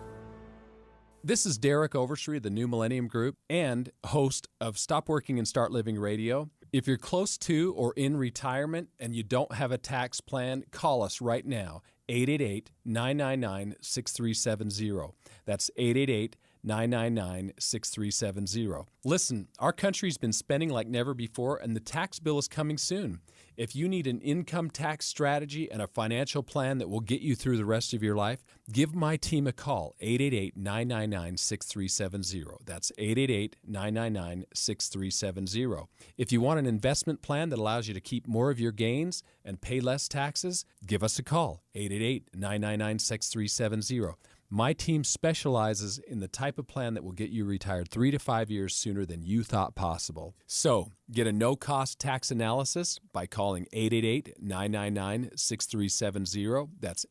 Speaker 8: This is Derek Overstreet of the New Millennium Group and host of Stop Working and Start Living Radio. If you're close to or in retirement and you don't have a tax plan, call us right now, 888-999-6370. That's 888-999-6370. Listen, our country's been spending like never before, and the tax bill is coming soon. If you need an income tax strategy and a financial plan that will get you through the rest of your life, give my team a call, 888-999-6370. That's 888-999-6370. If you want an investment plan that allows you to keep more of your gains and pay less taxes, give us a call, 888-999-6370. My team specializes in the type of plan that will get you retired 3 to 5 years sooner than you thought possible. So, get a no-cost tax analysis by calling 888-999-6370. That's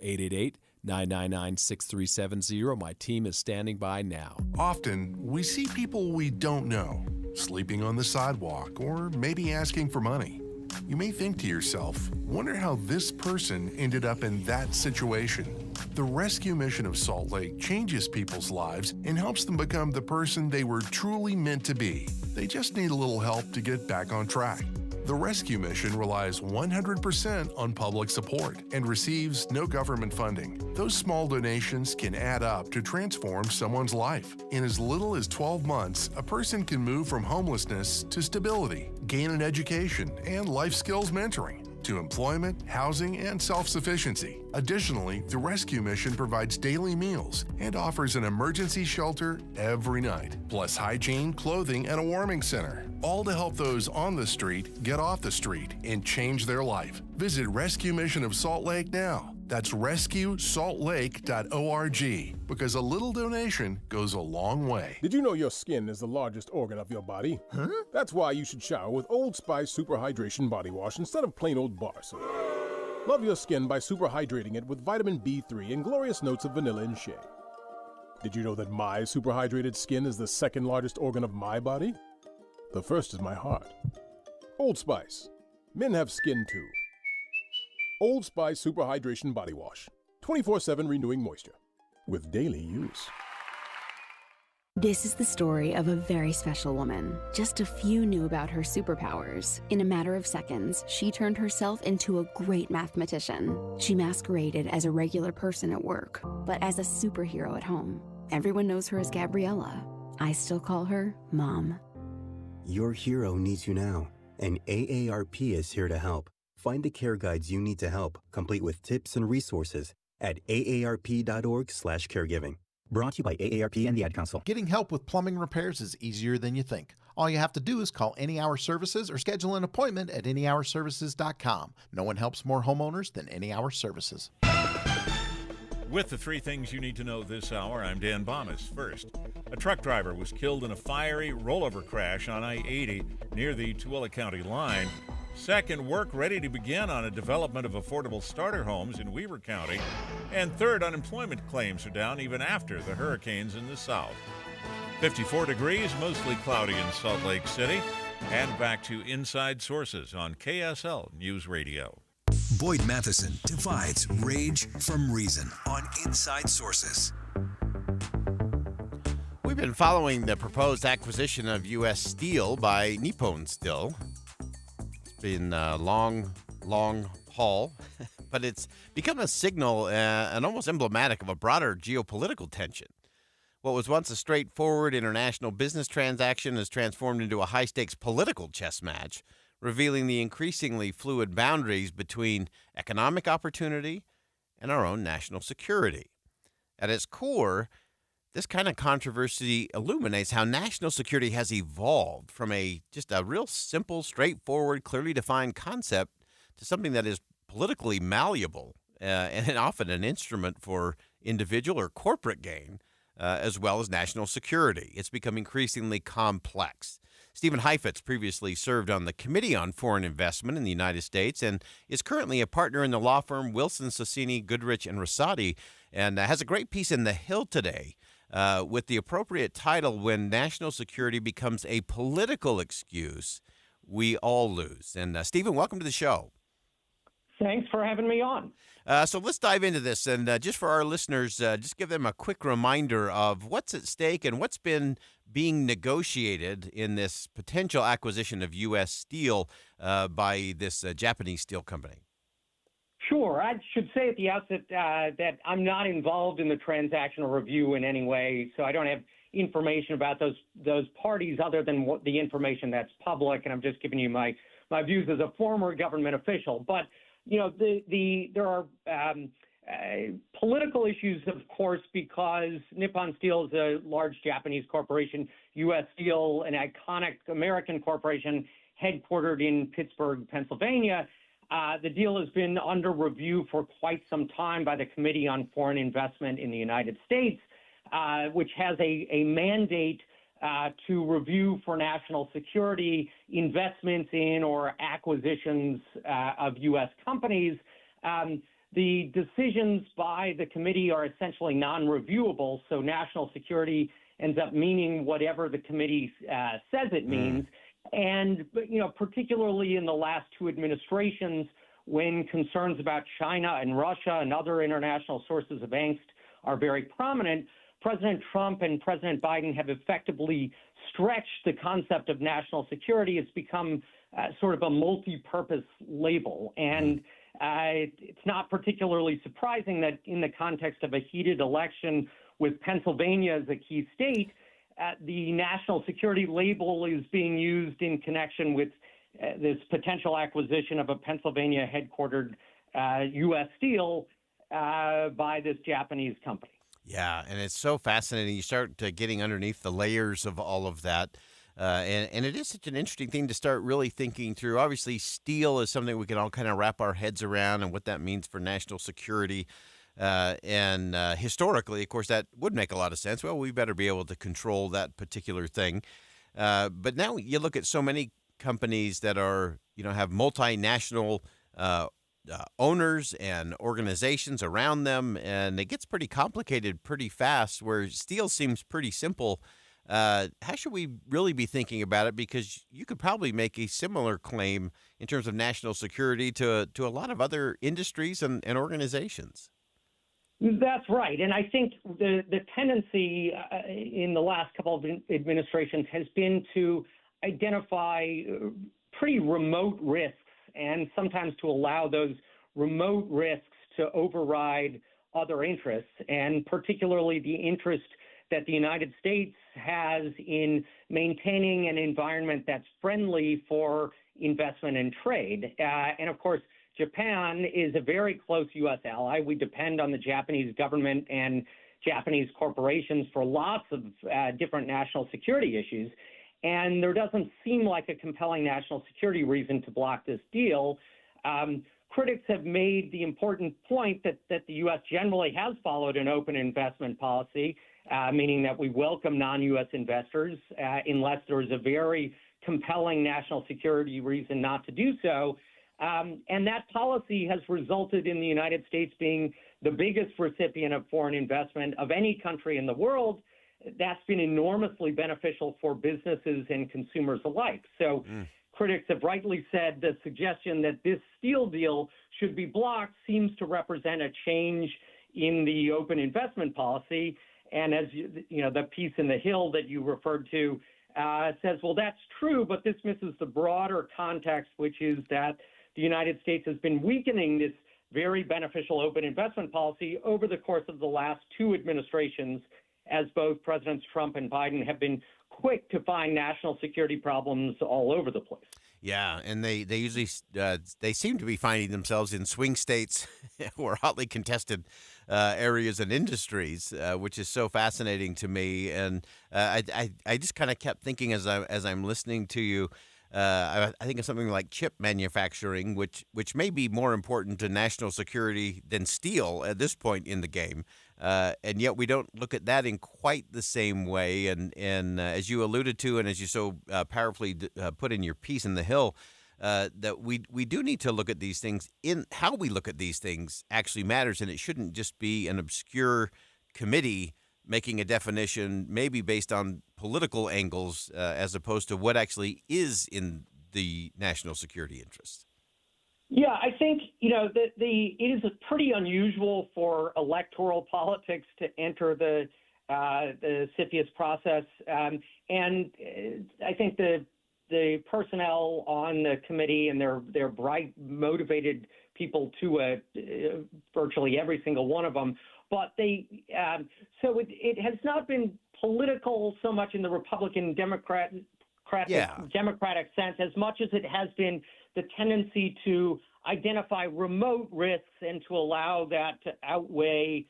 Speaker 8: 888-999-6370. My team is standing by now.
Speaker 9: Often, we see people we don't know, sleeping on the sidewalk or maybe asking for money. You may think to yourself, wonder how this person ended up in that situation. The rescue mission of Salt Lake changes people's lives and helps them become the person they were truly meant to be. They just need a little help to get back on track. The rescue mission relies 100% on public support and receives no government funding. Those small donations can add up to transform someone's life. In as little as 12 months, a person can move from homelessness to stability, gain an education and life skills mentoring, to employment, housing, and self-sufficiency. Additionally, the rescue mission provides daily meals and offers an emergency shelter every night, plus hygiene, clothing, and a warming center, all to help those on the street get off the street and change their life. Visit Rescue Mission of Salt Lake now. That's rescuesaltlake.org, because a little donation goes a long way.
Speaker 4: Did you know your skin is the largest organ of your body? Huh? That's why you should shower with Old Spice Super Hydration Body Wash instead of plain old bar soap. Love your skin by super hydrating it with vitamin B3 and glorious notes of vanilla and shea. Did you know that my super hydrated skin is the second largest organ of my body? The first is my heart. Old Spice. Men have skin too. Old Spice Super Hydration Body Wash. 24/7 renewing moisture. With daily use.
Speaker 10: This is the story of a very special woman. Just a few knew about her superpowers. In a matter of seconds, she turned herself into a great mathematician. She masqueraded as a regular person at work, but as a superhero at home. Everyone knows her as Gabriella. I still call her Mom.
Speaker 26: Your hero needs you now, and AARP is here to help. Find the care guides you need to help, complete with tips and resources at aarp.org/caregiving.
Speaker 27: Brought to you by AARP and the Ad Council.
Speaker 28: Getting help with plumbing repairs is easier than you think. All you have to do is call Any Hour Services or schedule an appointment at anyhourservices.com. No one helps more homeowners than Any Hour Services.
Speaker 16: With the 3 things you need to know this hour, I'm Dan Bomas. First, a truck driver was killed in a fiery rollover crash on I-80 near the Tooele County line. Second, work ready to begin on a development of affordable starter homes in Weaver County. And third, unemployment claims are down even after the hurricanes in the south. 54 degrees, mostly cloudy in Salt Lake City. And back to Inside Sources on KSL News Radio.
Speaker 3: Boyd Matheson divides rage from reason on Inside Sources.
Speaker 2: We've been following the proposed acquisition of U.S. Steel by Nippon Steel. It's been a long haul, but it's become a signal and almost emblematic of a broader geopolitical tension. What was once a straightforward international business transaction has transformed into a high-stakes political chess match, revealing the increasingly fluid boundaries between economic opportunity and our own national security. At its core, this kind of controversy illuminates how national security has evolved from just a real simple, straightforward, clearly defined concept to something that is politically malleable and often an instrument for individual or corporate gain. as well as national security. It's become increasingly complex. Stephen Heifetz previously served on the Committee on Foreign Investment in the United States and is currently a partner in the law firm Wilson Sonsini, Goodrich, and Rosati, and has a great piece in The Hill today with the appropriate title, When National Security Becomes a Political Excuse, We All Lose. And Stephen, welcome to the show.
Speaker 11: Thanks for having me on.
Speaker 2: So let's dive into this. And just for our listeners, just give them a quick reminder of what's at stake and what's been being negotiated in this potential acquisition of U.S. steel by this Japanese steel company.
Speaker 11: Sure. I should say at the outset that I'm not involved in the transactional review in any way, so I don't have information about those parties other than the information that's public, and I'm just giving you my views as a former government official. But you know, there are political issues, of course, because Nippon Steel is a large Japanese corporation, U.S. Steel, an iconic American corporation headquartered in Pittsburgh, Pennsylvania. The deal has been under review for quite some time by the Committee on Foreign Investment in the United States, which has a mandate to review for national security investments in or acquisitions of U.S. companies. The decisions by the committee are essentially non-reviewable, so national security ends up meaning whatever the committee says it means. And, you know, particularly in the last two administrations, when concerns about China and Russia and other international sources of angst are very prominent, President Trump and President Biden have effectively stretched the concept of national security. It's become sort of a multi-purpose label. And it's not particularly surprising that in the context of a heated election with Pennsylvania as a key state, the national security label is being used in connection with this potential acquisition of a Pennsylvania headquartered U.S. Steel by this Japanese company.
Speaker 2: Yeah, and it's so fascinating. You start getting underneath the layers of all of that. And it is such an interesting thing to start really thinking through. Obviously, steel is something we can all kind of wrap our heads around and what that means for national security. And historically, of course, that would make a lot of sense. Well, we better be able to control that particular thing. But now you look at so many companies that are, you know, have multinational owners and organizations around them, and it gets pretty complicated pretty fast, where steel seems pretty simple. How should we really be thinking about it? Because you could probably make a similar claim in terms of national security to a lot of other industries and organizations.
Speaker 11: That's right. And I think the tendency in the last couple of administrations has been to identify pretty remote risks and sometimes to allow those remote risks to override other interests, and particularly the interest that the United States has in maintaining an environment that's friendly for investment and trade. And of course, Japan is a very close U.S. ally. We depend on the Japanese government and Japanese corporations for lots of different national security issues. And there doesn't seem like a compelling national security reason to block this deal. Critics have made the important point that the U.S. generally has followed an open investment policy, meaning that we welcome non-U.S. investors unless there is a very compelling national security reason not to do so. And that policy has resulted in the United States being the biggest recipient of foreign investment of any country in the world. That's been enormously beneficial for businesses and consumers alike. So critics have rightly said the suggestion that this steel deal should be blocked seems to represent a change in the open investment policy. And as you know, the piece in The Hill that you referred to says, well, that's true, but this misses the broader context, which is that the United States has been weakening this very beneficial open investment policy over the course of the last two administrations, as both Presidents Trump and Biden have been quick to find national security problems all over the place.
Speaker 2: Yeah, and they usually they seem to be finding themselves in swing states or hotly contested areas and industries, which is so fascinating to me. And I just kind of kept thinking as I'm listening to you. I think of something like chip manufacturing, which may be more important to national security than steel at this point in the game. and yet we don't look at that in quite the same way. And as you alluded to, and as you so powerfully put in your piece in The Hill, that we do need to look at these things. In how we look at these things actually matters, and it shouldn't just be an obscure committee making a definition maybe based on political angles as opposed to what actually is in the national security interest.
Speaker 11: Yeah, I think, it is pretty unusual for electoral politics to enter the CFIUS process. And I think the personnel on the committee, and they're bright, motivated people to virtually every single one of them. But so it has not been political so much in the Republican Democratic sense as much as it has been the tendency to identify remote risks and to allow that to outweigh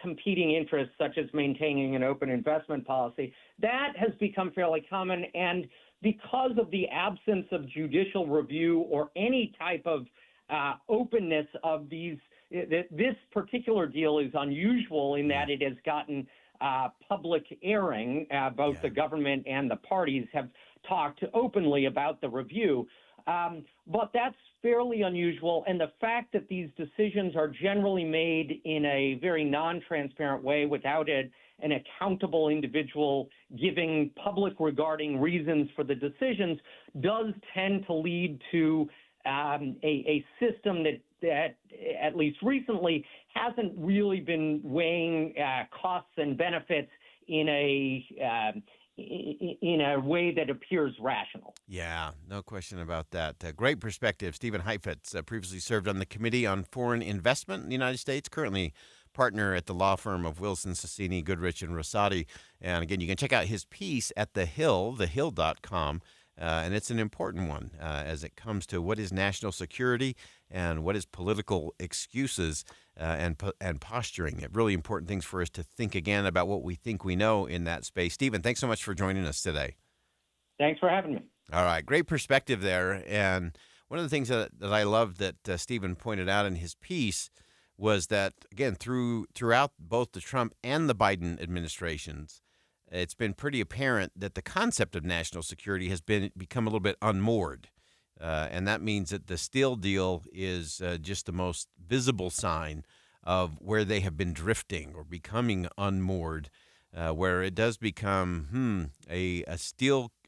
Speaker 11: competing interests, such as maintaining an open investment policy. That has become fairly common, and because of the absence of judicial review or any type of openness of these, this particular deal is unusual in that it has gotten public airing. Both the government and the parties have talked openly about the review. But that's fairly unusual, and the fact that these decisions are generally made in a very non-transparent way without an accountable individual giving public regarding reasons for the decisions does tend to lead to a system that at least recently hasn't really been weighing costs and benefits in a way that appears rational.
Speaker 2: Yeah, no question about that. Great perspective. Stephen Heifetz previously served on the Committee on Foreign Investment in the United States, currently partner at the law firm of Wilson, Sonsini, Goodrich, and Rosati. And again, you can check out his piece at The Hill, thehill.com. And it's an important one as it comes to what is national security and what is political excuses and posturing. Really important things for us to think again about what we think we know in that space. Stephen, thanks so much for joining us today.
Speaker 11: Thanks for having me.
Speaker 2: All right, great perspective there. And one of the things that I love that Stephen pointed out in his piece was that, again, throughout both the Trump and the Biden administrations, it's been pretty apparent that the concept of national security has become a little bit unmoored. And that means that the Steele deal is just the most visible sign of where they have been drifting or becoming unmoored, where it does become a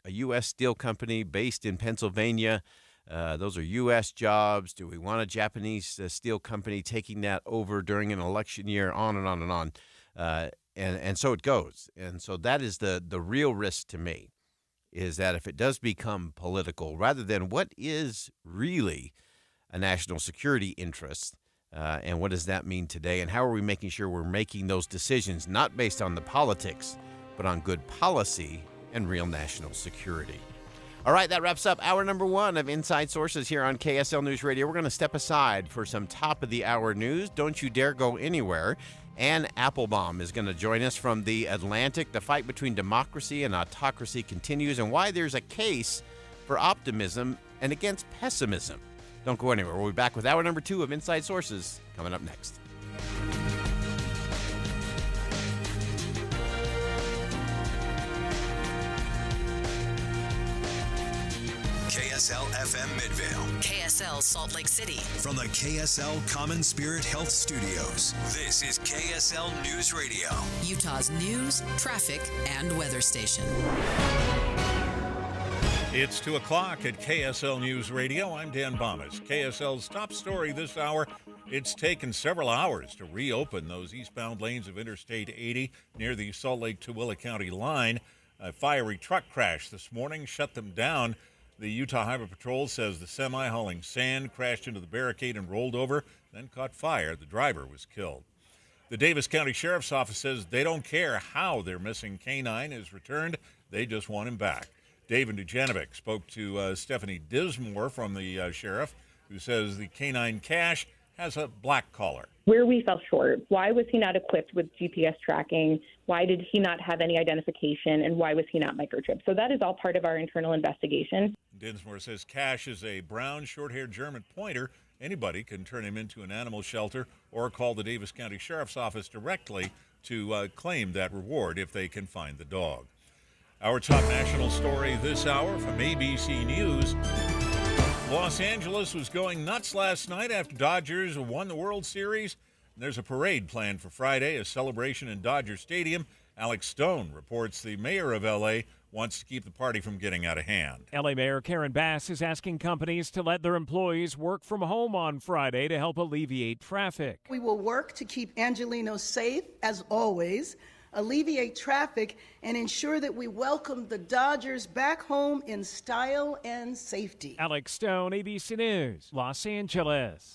Speaker 2: U.S. steel company based in Pennsylvania. Those are U.S. jobs. Do we want a Japanese steel company taking that over during an election year? On and on and on. And so it goes. And so that is the real risk to me, is that if it does become political, rather than what is really a national security interest, and what does that mean today, and how are we making sure we're making those decisions not based on the politics, but on good policy and real national security. All right, that wraps up hour number 1 of Inside Sources here on KSL News Radio. We're going to step aside for some top-of-the-hour news. Don't you dare go anywhere. Ann Applebaum is going to join us from The Atlantic. The fight between democracy and autocracy continues, and why there's a case for optimism and against pessimism. Don't go anywhere. We'll be back with hour number 2 of Inside Sources coming up next.
Speaker 3: KSL FM Midvale.
Speaker 12: KSL Salt Lake City.
Speaker 3: From the KSL Common Spirit Health Studios, this is KSL News Radio.
Speaker 12: Utah's news, traffic, and weather station.
Speaker 16: It's 2 o'clock at KSL News Radio. I'm Dan Bomas. KSL's top story this hour. It's taken several hours to reopen those eastbound lanes of Interstate 80 near the Salt Lake Tooele County line. A fiery truck crash this morning shut them down. The Utah Highway Patrol says the semi hauling sand crashed into the barricade and rolled over, then caught fire. The driver was killed. The Davis County Sheriff's Office says they don't care how their missing canine is returned. They just want him back. David Dujanovic spoke to Stephanie Dismore from the sheriff, who says the canine cache has a black collar.
Speaker 13: Where we fell short, why was he not equipped with GPS tracking? Why did he not have any identification? And why was he not microchipped? So that is all part of our internal investigation.
Speaker 16: Dinsmore says Cash is a brown, short-haired German pointer, Anybody can turn him into an animal shelter or call the Davis County Sheriff's Office directly to claim that reward if they can find the dog. Our top national story this hour from ABC News. Los Angeles was going nuts last night after Dodgers won the World Series. There's a parade planned for Friday, a celebration in Dodger Stadium. Alex Stone reports the mayor of L.A. wants to keep the party from getting out of hand.
Speaker 14: L.A. Mayor Karen Bass is asking companies to let their employees work from home on Friday to help alleviate traffic.
Speaker 17: We will work to keep Angelenos safe, as always, alleviate traffic, and ensure that we welcome the Dodgers back home in style and safety.
Speaker 14: Alex Stone, ABC News, Los Angeles.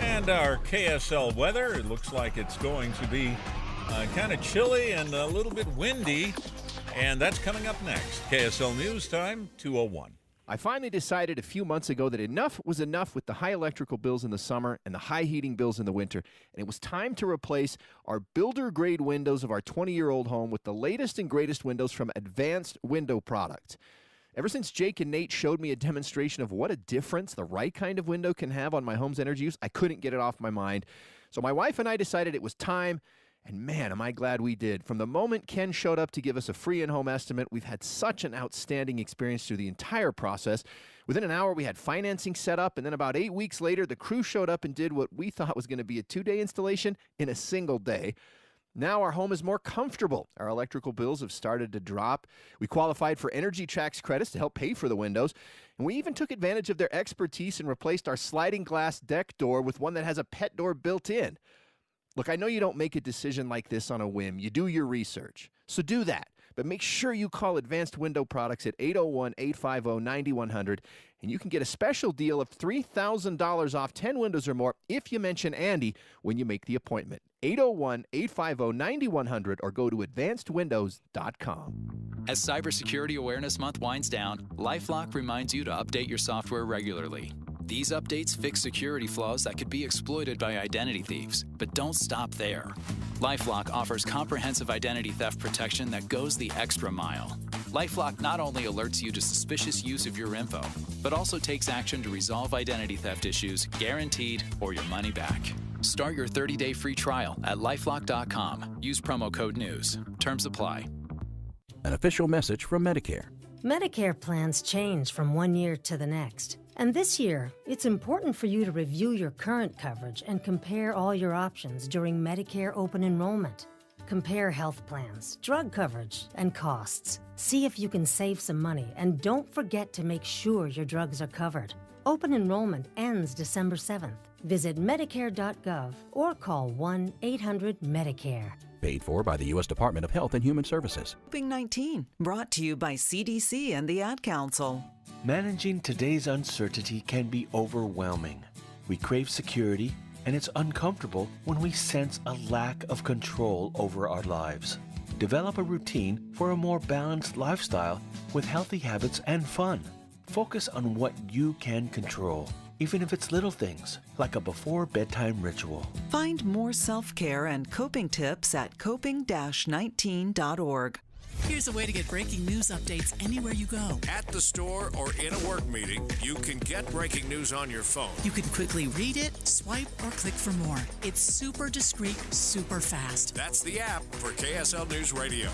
Speaker 16: And our KSL weather, it looks like it's going to be kind of chilly and a little bit windy, and that's coming up next. KSL News Time, 2:01.
Speaker 18: I finally decided a few months ago that enough was enough with the high electrical bills in the summer and the high heating bills in the winter, and it was time to replace our builder-grade windows of our 20-year-old home with the latest and greatest windows from Advanced Window Products. Ever since Jake and Nate showed me a demonstration of what a difference the right kind of window can have on my home's energy use, I couldn't get it off my mind. So my wife and I decided it was time, and man, am I glad we did. From the moment Ken showed up to give us a free in-home estimate, we've had such an outstanding experience through the entire process. Within an hour, we had financing set up, and then about 8 weeks later, the crew showed up and did what we thought was going to be a 2-day installation in a single day. Now our home is more comfortable. Our electrical bills have started to drop. We qualified for Energy Tax credits to help pay for the windows. And we even took advantage of their expertise and replaced our sliding glass deck door with one that has a pet door built in. Look, I know you don't make a decision like this on a whim. You do your research. So do that. But make sure you call Advanced Window Products at 801-850-9100, and you can get a special deal of $3,000 off 10 windows or more if you mention Andy when you make the appointment. 801-850-9100 or go to advancedwindows.com.
Speaker 19: As Cybersecurity Awareness Month winds down, LifeLock reminds you to update your software regularly. These updates fix security flaws that could be exploited by identity thieves. But don't stop there. LifeLock offers comprehensive identity theft protection that goes the extra mile. LifeLock not only alerts you to suspicious use of your info, but also takes action to resolve identity theft issues, guaranteed, or your money back. Start your 30-day free trial at LifeLock.com. Use promo code NEWS. Terms apply.
Speaker 20: An official message from Medicare.
Speaker 21: Medicare plans change from one year to the next. And this year, it's important for you to review your current coverage and compare all your options during Medicare open enrollment. Compare health plans, drug coverage, and costs. See if you can save some money, and don't forget to make sure your drugs are covered. Open enrollment ends December 7th. Visit Medicare.gov or call 1-800-MEDICARE.
Speaker 20: Paid for by the U.S. Department of Health and Human Services.
Speaker 22: COVID-19, brought to you by CDC and the Ad Council.
Speaker 23: Managing today's uncertainty can be overwhelming. We crave security, and it's uncomfortable when we sense a lack of control over our lives. Develop a routine for a more balanced lifestyle with healthy habits and fun. Focus on what you can control, even if it's little things, like a before-bedtime ritual.
Speaker 22: Find more self-care and coping tips at coping-19.org.
Speaker 12: Here's a way to get breaking news updates anywhere you go.
Speaker 24: At the store or in a work meeting, you can get breaking news on your phone.
Speaker 12: You can quickly read it, swipe, or click for more. It's super discreet, super fast.
Speaker 24: That's the app for KSL News Radio.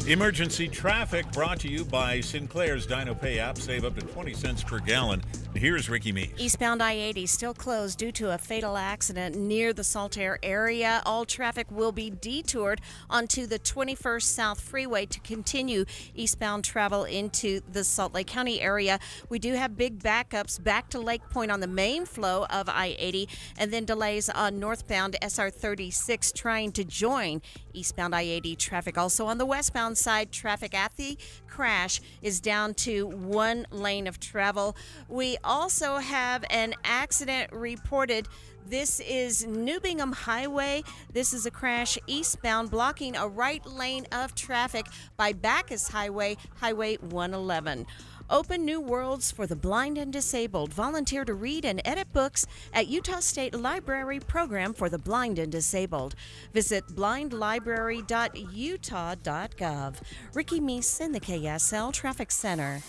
Speaker 16: Emergency traffic brought to you by Sinclair's Dino Pay app. Save up to 20 cents per gallon. Here's Ricky Meese.
Speaker 25: Eastbound I-80 still closed due to a fatal accident near the Saltaire area. All traffic will be detoured onto the 21st South Freeway to continue eastbound travel into the Salt Lake County area. We do have big backups back to Lake Point on the main flow of I-80, and then delays on northbound SR-36 trying to join eastbound I-80 traffic. Also on the westbound side, traffic at the crash is down to one lane of travel. We also have an accident reported. This is New Bingham Highway. This is a crash eastbound, blocking a right lane of traffic by Bacchus Highway, Highway 111. Open new worlds for the blind and disabled. Volunteer to read and edit books at Utah State Library Program for the Blind and Disabled. Visit blindlibrary.utah.gov. Ricky Meese in the KSL Traffic Center.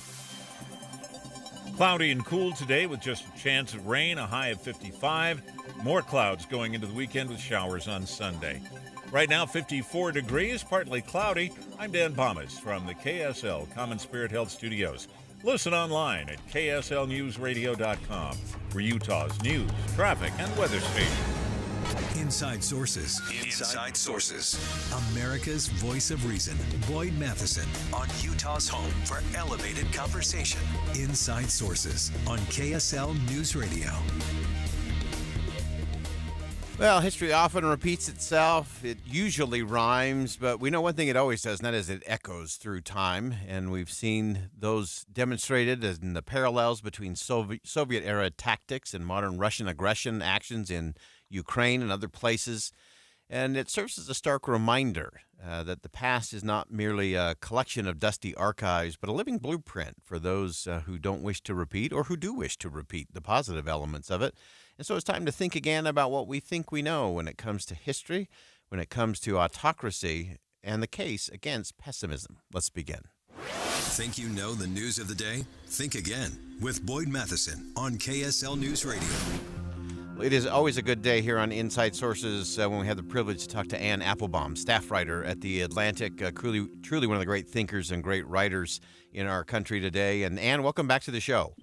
Speaker 16: Cloudy and cool today with just a chance of rain, a high of 55. More clouds going into the weekend with showers on Sunday. Right now, 54 degrees, partly cloudy. I'm Dan Bomas from the KSL Common Spirit Health Studios. Listen online at kslnewsradio.com for Utah's news, traffic, and weather station.
Speaker 3: Inside Sources. Inside Sources. America's voice of reason. Boyd Matheson on Utah's home for elevated conversation. Inside Sources on KSL News Radio.
Speaker 2: Well, history often repeats itself. It usually rhymes, but we know one thing it always does, and that is it echoes through time. And we've seen those demonstrated in the parallels between Soviet-era tactics and modern Russian aggression actions in Ukraine and other places. And it serves as a stark reminder that the past is not merely a collection of dusty archives, but a living blueprint for those who don't wish to repeat or who do wish to repeat the positive elements of it. And so it's time to think again about what we think we know when it comes to history, when it comes to autocracy, and the case against pessimism. Let's begin.
Speaker 24: Think you know the news of the day? Think again with Boyd Matheson on KSL News Radio.
Speaker 2: It is always a good day here on Inside Sources when we have the privilege to talk to Anne Applebaum, staff writer at The Atlantic, truly one of the great thinkers and great writers in our country today. And Anne, welcome back to the show.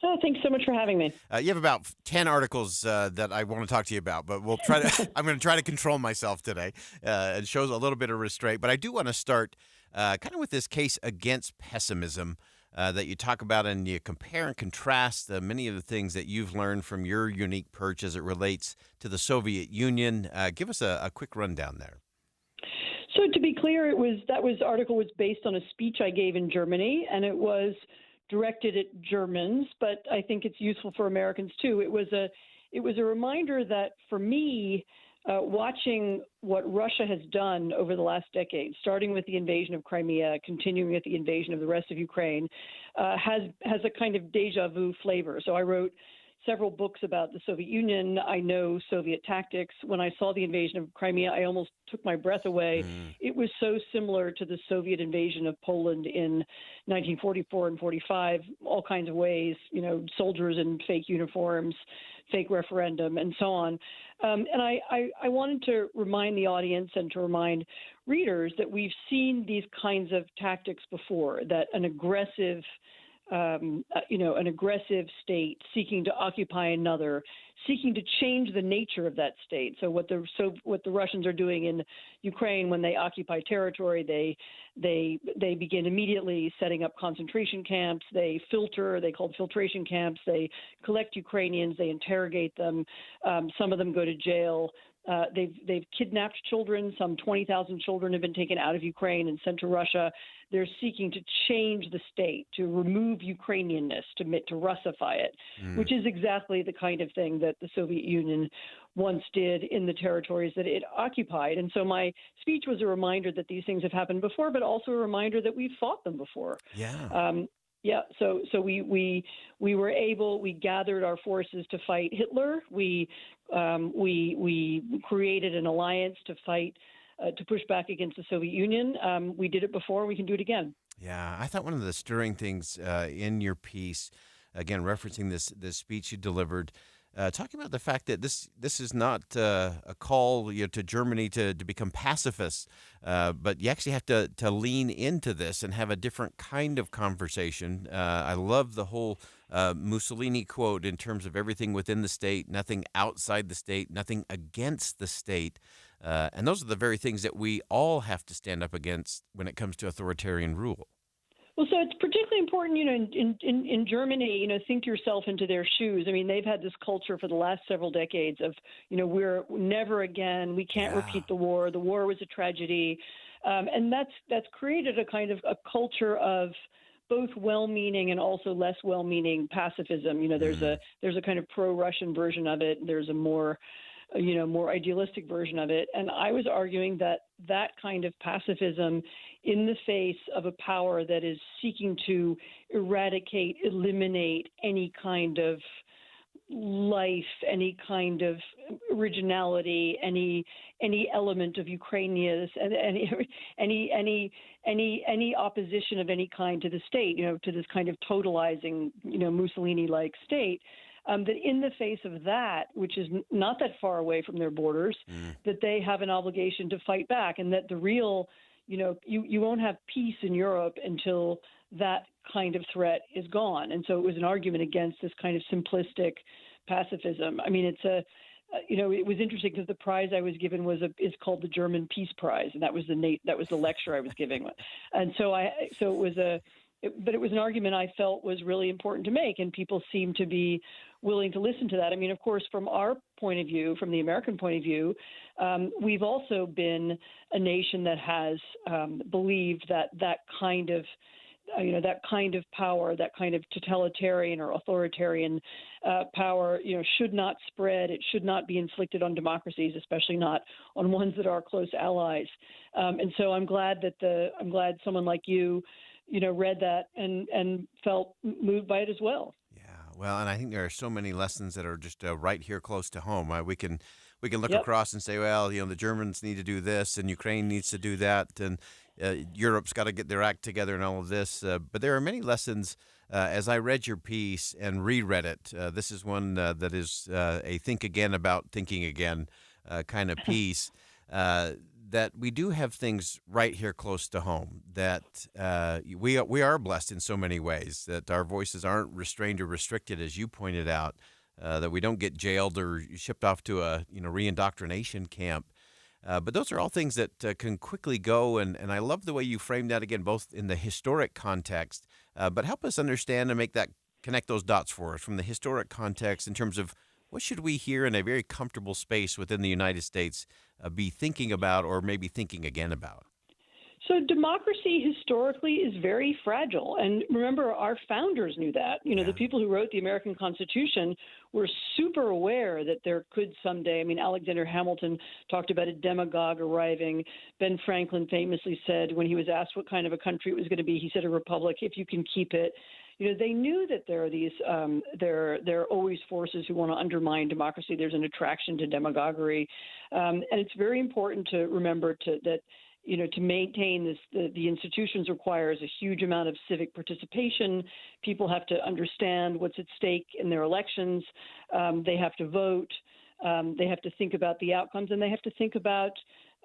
Speaker 1: Oh, thanks so much for having me.
Speaker 2: You have about 10 articles that I want to talk to you about, but we'll try to. I'm going to try to control myself today. It shows a little bit of restraint, but I do want to start kind of with this case against pessimism that you talk about, and you compare and contrast many of the things that you've learned from your unique perch as it relates to the Soviet Union. Give us a quick rundown there.
Speaker 1: So to be clear, article was based on a speech I gave in Germany, and it was directed at Germans, but I think it's useful for Americans too. It was a reminder that for me, watching what Russia has done over the last decade, starting with the invasion of Crimea, continuing with the invasion of the rest of Ukraine, has a kind of deja vu flavor. So I wrote several books about the Soviet Union. I know Soviet tactics. When I saw the invasion of Crimea, I almost took my breath away. It was so similar to the Soviet invasion of Poland in 1944 and 45, all kinds of ways, soldiers in fake uniforms, fake referendum, and so on. And I wanted to remind the audience and to remind readers that we've seen these kinds of tactics before, that an aggressive state seeking to occupy another, seeking to change the nature of that state. So what the Russians are doing in Ukraine when they occupy territory, they begin immediately setting up concentration camps. They call filtration camps. They collect Ukrainians. They interrogate them. Some of them go to jail. They've kidnapped children. Some 20,000 children have been taken out of Ukraine and sent to Russia. They're seeking to change the state, to remove Ukrainianness, to Russify it, which is exactly the kind of thing that the Soviet Union once did in the territories that it occupied. And so my speech was a reminder that these things have happened before, but also a reminder that we've fought them before. So we gathered our forces to fight Hitler. We created an alliance to fight, to push back against the Soviet Union. We did it before. We can do it again.
Speaker 2: Yeah, I thought one of the stirring things in your piece, again referencing this speech you delivered, talking about the fact that this is not a call to Germany to become pacifists, but you actually have to lean into this and have a different kind of conversation. I love the whole Mussolini quote in terms of everything within the state, nothing outside the state, nothing against the state. And those are the very things that we all have to stand up against when it comes to authoritarian rule.
Speaker 1: Well, so it's particularly important, in Germany, think yourself into their shoes. I mean, they've had this culture for the last several decades of, we're never again, we can't repeat the war. The war was a tragedy. And that's created a kind of a culture of both well-meaning and also less well-meaning pacifism. There's a kind of pro-Russian version of it. There's a more idealistic version of it. And I was arguing that kind of pacifism in the face of a power that is seeking to eradicate, eliminate any kind of life, any kind of originality, any element of Ukrainianness, and any opposition of any kind to the state, to this kind of totalizing, Mussolini-like state. That in the face of that, which is not that far away from their borders, that they have an obligation to fight back, and that the real, you won't have peace in Europe until that kind of threat is gone. And so it was an argument against this kind of simplistic pacifism. I mean, it's it was interesting because the prize I was given is called the German Peace Prize, and that was the lecture I was giving. And so it was but it was an argument I felt was really important to make, and people seemed to be willing to listen to that. I mean, of course, from our point of view, from the American point of view, we've also been a nation that has believed that kind of that kind of power, that kind of totalitarian or authoritarian power, should not spread. It should not be inflicted on democracies, especially not on ones that are close allies. And so I'm glad someone like you, read that and felt moved by it as well.
Speaker 2: Yeah, well, and I think there are so many lessons that are just right here close to home. We can look across and say, well, the Germans need to do this and Ukraine needs to do that, and Europe's got to get their act together and all of this. But there are many lessons. As I read your piece and reread it, this is one that is a think again about thinking again kind of piece. That we do have things right here close to home, that we are blessed in so many ways, that our voices aren't restrained or restricted, as you pointed out, that we don't get jailed or shipped off to a reindoctrination camp. But those are all things that can quickly go, and I love the way you framed that, again, both in the historic context, but help us understand and connect those dots for us from the historic context in terms of what should we here in a very comfortable space within the United States be thinking about or maybe thinking again about?
Speaker 1: So democracy historically is very fragile. And remember, our founders knew that. The people who wrote the American Constitution were super aware that there could someday, Alexander Hamilton talked about a demagogue arriving. Ben Franklin famously said when he was asked what kind of a country it was going to be, he said a republic, if you can keep it. They knew that there are these, there are always forces who want to undermine democracy. There's an attraction to demagoguery. And it's very important to remember that to maintain this, the institutions requires a huge amount of civic participation. People have to understand what's at stake in their elections. They have to vote. They have to think about the outcomes, and they have to think about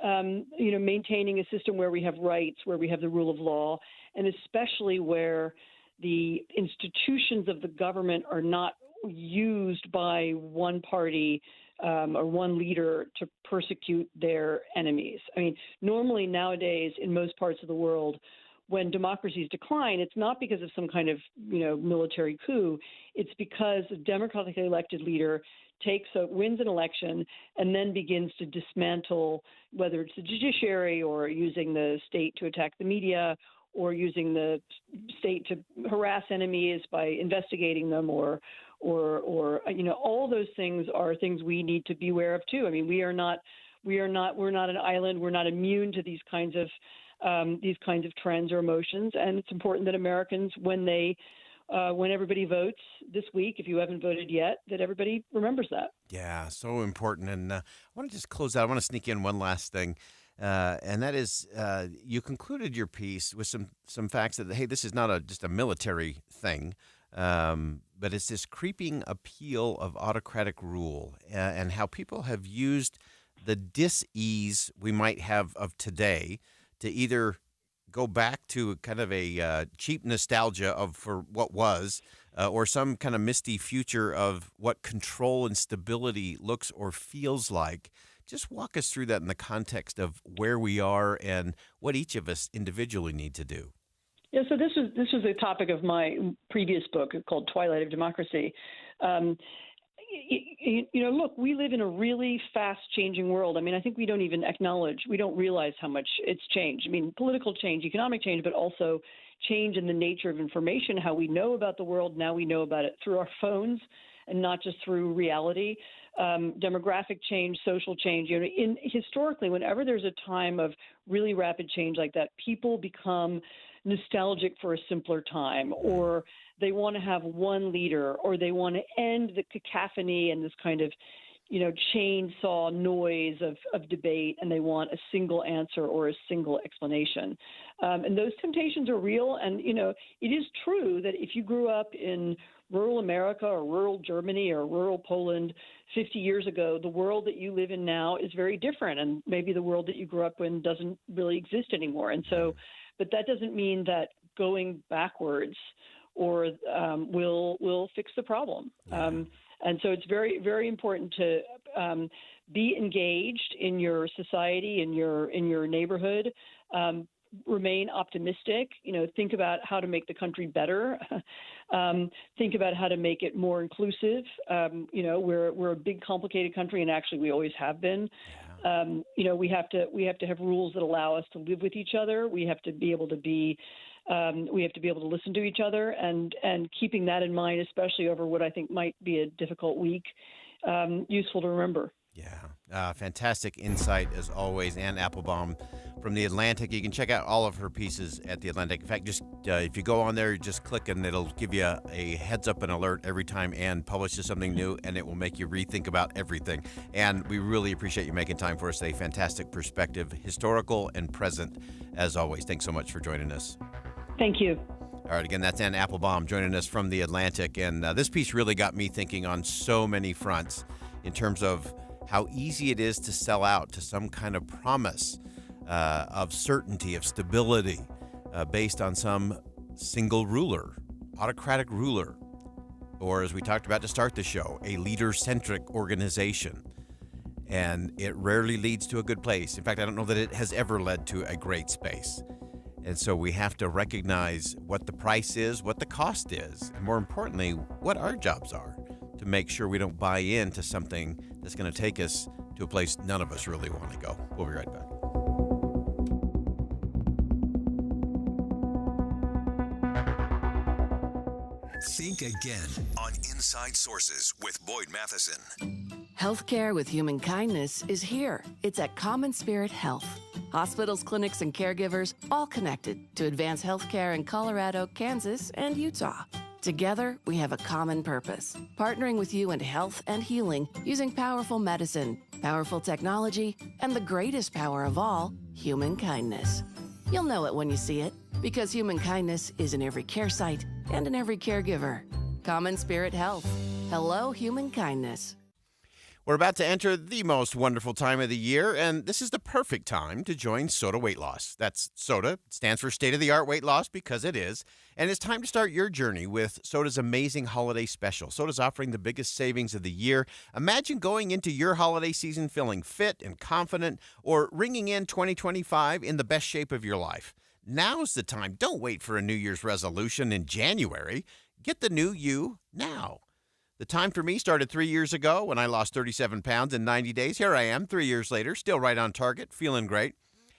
Speaker 1: maintaining a system where we have rights, where we have the rule of law, and especially where the institutions of the government are not used by one party or one leader to persecute their enemies. Normally nowadays in most parts of the world, when democracies decline, it's not because of some kind of military coup. It's because a democratically elected leader wins an election and then begins to dismantle, whether it's the judiciary or using the state to attack the media, or using the state to harass enemies by investigating them, or all those things are things we need to be aware of too. We're not an island. We're not immune to these kinds of trends or emotions, and it's important that Americans, when everybody votes this week, if you haven't voted yet, that everybody remembers that.
Speaker 2: Yeah, so important. And I want to just close out. I want to sneak in one last thing. And that is, you concluded your piece with some facts that, hey, this is not just a military thing, but it's this creeping appeal of autocratic rule and how people have used the dis-ease we might have of today to either go back to kind of a cheap nostalgia for what was, or some kind of misty future of what control and stability looks or feels like. Just walk us through that in the context of where we are and what each of us individually need to do.
Speaker 1: Yeah, so this was a topic of my previous book called Twilight of Democracy. Look, we live in a really fast-changing world. I think we don't realize how much it's changed. Political change, economic change, but also change in the nature of information, how we know about the world. Now we know about it through our phones and not just through reality. Demographic change, social change. Historically, whenever there's a time of really rapid change like that, people become nostalgic for a simpler time, or they want to have one leader, or they want to end the cacophony and this kind of, chainsaw noise of debate, and they want a single answer or a single explanation. And those temptations are real. And, it is true that if you grew up in rural America or rural Germany or rural Poland 50 years ago, the world that you live in now is very different. And maybe the world that you grew up in doesn't really exist anymore. And so, but that doesn't mean that going backwards or will fix the problem. And so it's very, very important to be engaged in your society, in your neighborhood. Remain optimistic. Think about how to make the country better. Think about how to make it more inclusive. We're a big, complicated country, and actually, we always have been. We have to have rules that allow us to live with each other. We have to be able to listen to each other, and keeping that in mind, especially over what I think might be a difficult week, useful to remember.
Speaker 2: Yeah, fantastic insight as always. Ann Applebaum from The Atlantic. You can check out all of her pieces at The Atlantic. In fact, just if you go on there, just click and it'll give you a heads up and alert every time Ann publishes something new, and it will make you rethink about everything. And we really appreciate you making time for us today. Fantastic perspective, historical and present, as always. Thanks so much for joining us.
Speaker 1: Thank you.
Speaker 2: All right, again, that's Ann Applebaum joining us from The Atlantic. And this piece really got me thinking on so many fronts in terms of how easy it is to sell out to some kind of promise of certainty, of stability, based on some single ruler, autocratic ruler, or as we talked about to start the show, a leader-centric organization. And it rarely leads to a good place. In fact, I don't know that it has ever led to a great space. And so we have to recognize what the price is, what the cost is, and more importantly, what our jobs are to make sure we don't buy into something that's going to take us to a place none of us really want to go. We'll be right back.
Speaker 3: Think again on Inside Sources with Boyd Matheson.
Speaker 4: Healthcare with human kindness is here. It's at Common Spirit Health. Hospitals, clinics, and caregivers all connected to advance healthcare in Colorado, Kansas, and Utah. Together, we have a common purpose, partnering with you in health and healing using powerful medicine, powerful technology, and the greatest power of all, human kindness. You'll know it when you see it, because human kindness is in every care site and in every caregiver. Common Spirit Health. Hello, human kindness.
Speaker 2: We're about to enter the most wonderful time of the year, and this is the perfect time to join SOTA Weight Loss. That's SOTA. It stands for state-of-the-art weight loss because it is. And it's time to start your journey with SOTA's amazing holiday special. SOTA's offering the biggest savings of the year. Imagine going into your holiday season feeling fit and confident, or ringing in 2025 in the best shape of your life. Now's the time. Don't wait for a New Year's resolution in January. Get the new you now. The time for me started 3 years ago when I lost 37 pounds in 90 days. Here I am 3 years later, still right on target, feeling great.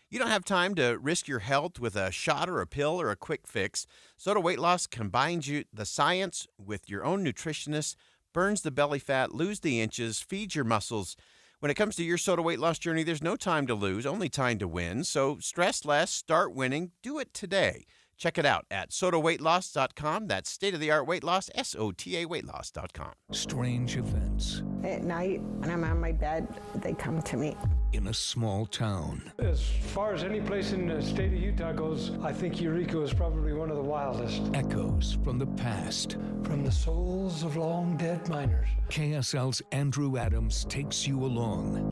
Speaker 2: You don't have time to risk your health with a shot or a pill or a quick fix. SOTA Weight Loss combines the science with your own nutritionist, burns the belly fat, lose the inches, feeds your muscles. When it comes to your SOTA Weight Loss journey, there's no time to lose, only time to win. So stress less, start winning, do it today. Check it out at sotaweightloss.com. That's state-of-the-art weight loss, SOTA weightloss.com.
Speaker 5: Strange events.
Speaker 6: At night, when I'm on my bed, they come to me.
Speaker 5: In a small town.
Speaker 7: As far as any place in the state of Utah goes, I think Eureka is probably one of the wildest.
Speaker 5: Echoes from the past.
Speaker 7: From the souls of long-dead miners.
Speaker 5: KSL's Andrew Adams takes you along.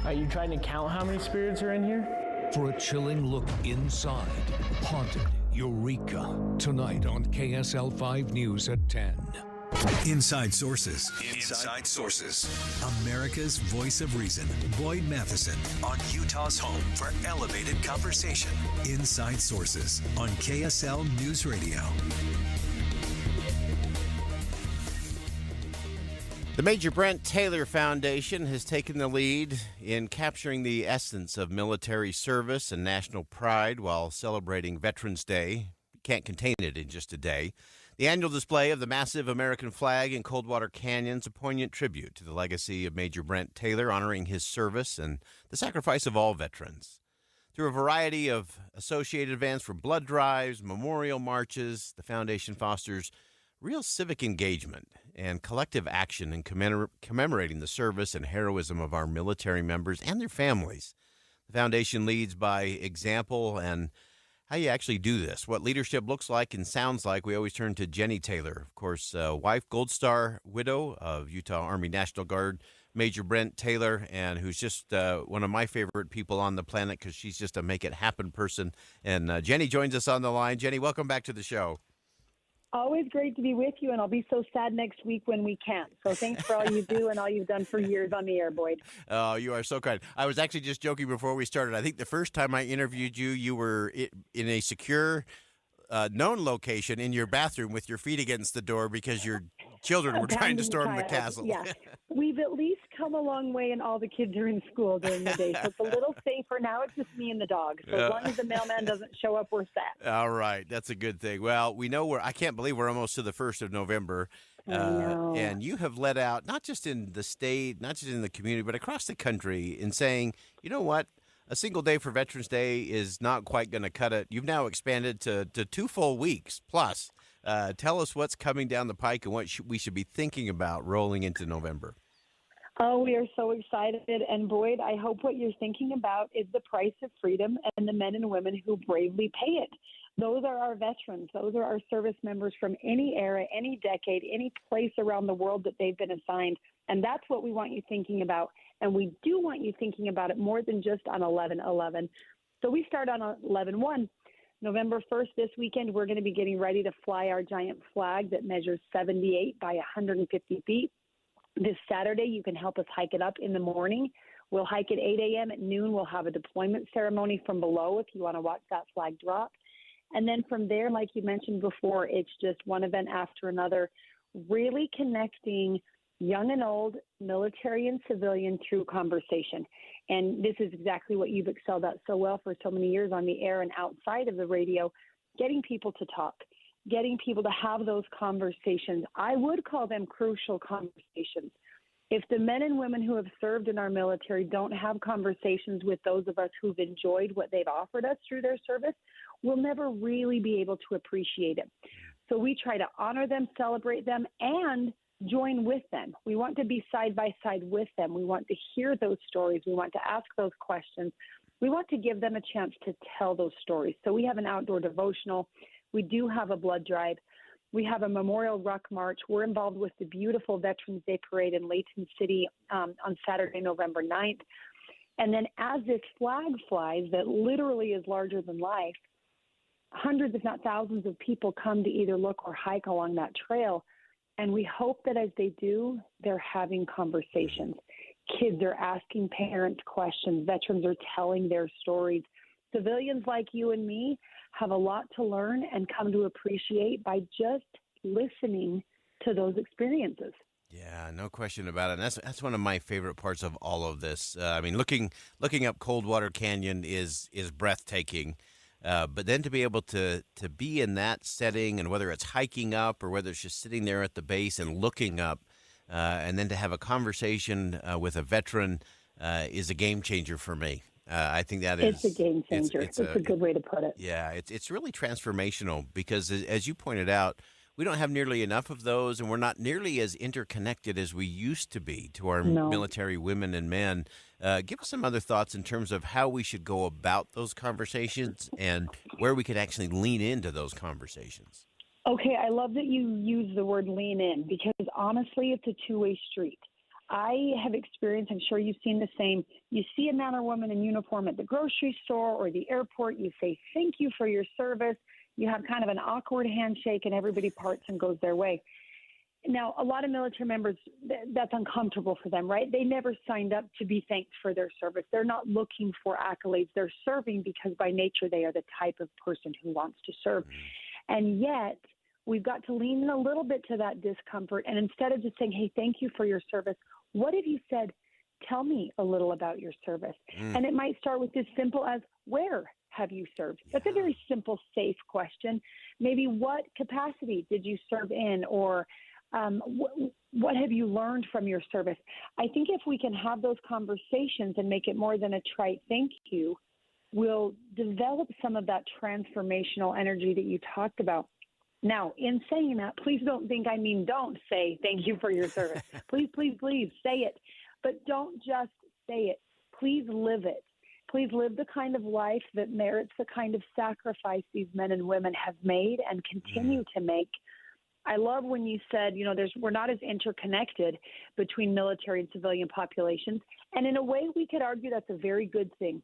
Speaker 8: Are you trying to count how many spirits are in here?
Speaker 5: For a chilling look inside Haunted Eureka. Tonight on KSL 5 News at 10.
Speaker 3: Inside Sources. Inside Sources. America's voice of reason. Boyd Matheson on Utah's home for elevated conversation. Inside Sources on KSL News Radio.
Speaker 2: The Major Brent Taylor Foundation has taken the lead in capturing the essence of military service and national pride while celebrating Veterans Day. Can't contain it in just a day. The annual display of the massive American flag in Coldwater Canyon's a poignant tribute to the legacy of Major Brent Taylor, honoring his service and the sacrifice of all veterans. Through a variety of associated events from blood drives, memorial marches, the foundation fosters real civic engagement and collective action in commemorating the service and heroism of our military members and their families. The foundation leads by example, and how you actually do this, what leadership looks like and sounds like. We always turn to Jenny Taylor, of course, wife, Gold Star widow of Utah Army National Guard Major Brent Taylor, and who's just one of my favorite people on the planet because she's just a make it happen person. And Jenny joins us on the line. Jenny, welcome back to the show.
Speaker 9: Always great to be with you, and I'll be so sad next week when we can't. So thanks for all you do and all you've done for years on the air, Boyd.
Speaker 2: Oh, you are so kind. I was actually just joking before we started. I think the first time I interviewed you, you were in a secure, known location in your bathroom with your feet against the door because your children were trying to storm the castle.
Speaker 9: Yes. We've at least come a long way, and all the kids are in school during the day. So it's a little safer now. It's just me and the dog. So as long as the mailman doesn't show up, we're set.
Speaker 2: All right. That's a good thing. Well, we know I can't believe we're almost to the 1st of November.
Speaker 9: I know.
Speaker 2: And you have let out, not just in the state, not just in the community, but across the country in saying, you know what? A single day for Veterans Day is not quite going to cut it. You've now expanded to 2 full weeks plus. Tell us what's coming down the pike and what we should be thinking about rolling into November.
Speaker 9: Oh, we are so excited. And Boyd, I hope what you're thinking about is the price of freedom and the men and women who bravely pay it. Those are our veterans. Those are our service members from any era, any decade, any place around the world that they've been assigned. And that's what we want you thinking about. And we do want you thinking about it more than just on 11/11. So we start on 11/1. November 1st, this weekend, we're going to be getting ready to fly our giant flag that measures 78 by 150 feet. This Saturday, you can help us hike it up in the morning. We'll hike at 8 a.m. At noon, we'll have a deployment ceremony from below if you want to watch that flag drop. And then from there, like you mentioned before, it's just one event after another, really connecting young and old, military and civilian through conversation. And this is exactly what you've excelled at so well for so many years on the air and outside of the radio, getting people to talk, getting people to have those conversations. I would call them crucial conversations. If the men and women who have served in our military don't have conversations with those of us who've enjoyed what they've offered us through their service, we'll never really be able to appreciate it. So we try to honor them, celebrate them, and join with them. We want to be side by side with them. We want to hear those stories. We want to ask those questions. We want to give them a chance to tell those stories. So we have an outdoor devotional. We do have a blood drive. We have a memorial ruck march. We're involved with the beautiful Veterans Day Parade in Layton City on Saturday, November 9th. And then as this flag flies that literally is larger than life, hundreds, if not thousands of people come to either look or hike along that trail. And we hope that as they do, they're having conversations. Kids are asking parents questions. Veterans are telling their stories. Civilians like you and me have a lot to learn and come to appreciate by just listening to those experiences.
Speaker 2: Yeah, no question about it. And that's one of my favorite parts of all of this. I mean, looking up Coldwater Canyon is breathtaking. But then to be able to be in that setting, and whether it's hiking up or whether it's just sitting there at the base and looking up, and then to have a conversation with a veteran is a game changer for me. I think that
Speaker 9: it's a game changer. It's a good way to put it.
Speaker 2: Yeah, it's really transformational because, as you pointed out, we don't have nearly enough of those, and we're not nearly as interconnected as we used to be to our military women and men. Give us some other thoughts in terms of how we should go about those conversations and where we could actually lean into those conversations.
Speaker 9: Okay, I love that you use the word lean in because honestly, it's a two-way street. I have experienced, I'm sure you've seen the same, you see a man or woman in uniform at the grocery store or the airport, you say, thank you for your service. You have kind of an awkward handshake and everybody parts and goes their way. Now, a lot of military members, that's uncomfortable for them, right? They never signed up to be thanked for their service. They're not looking for accolades. They're serving because by nature they are the type of person who wants to serve. And yet, we've got to lean in a little bit to that discomfort. And instead of just saying, hey, thank you for your service, what if you said, tell me a little about your service? And it might start with as simple as, where have you served? That's a very simple, safe question. Maybe what capacity did you serve in, or what have you learned from your service? I think if we can have those conversations and make it more than a trite thank you, will develop some of that transformational energy that you talked about. Now, in saying that, please don't think I mean don't say thank you for your service. Please, please, please say it. But don't just say it. Please live it. Please live the kind of life that merits the kind of sacrifice these men and women have made and continue to make. I love when you said, we're not as interconnected between military and civilian populations. And in a way, we could argue that's a very good thing.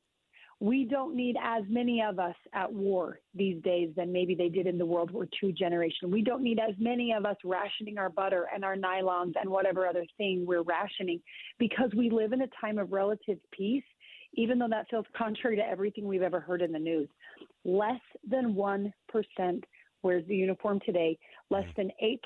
Speaker 9: We don't need as many of us at war these days than maybe they did in the World War II generation. We don't need as many of us rationing our butter and our nylons and whatever other thing we're rationing, because we live in a time of relative peace, even though that feels contrary to everything we've ever heard in the news. Less than 1% wears the uniform today. Less than 8%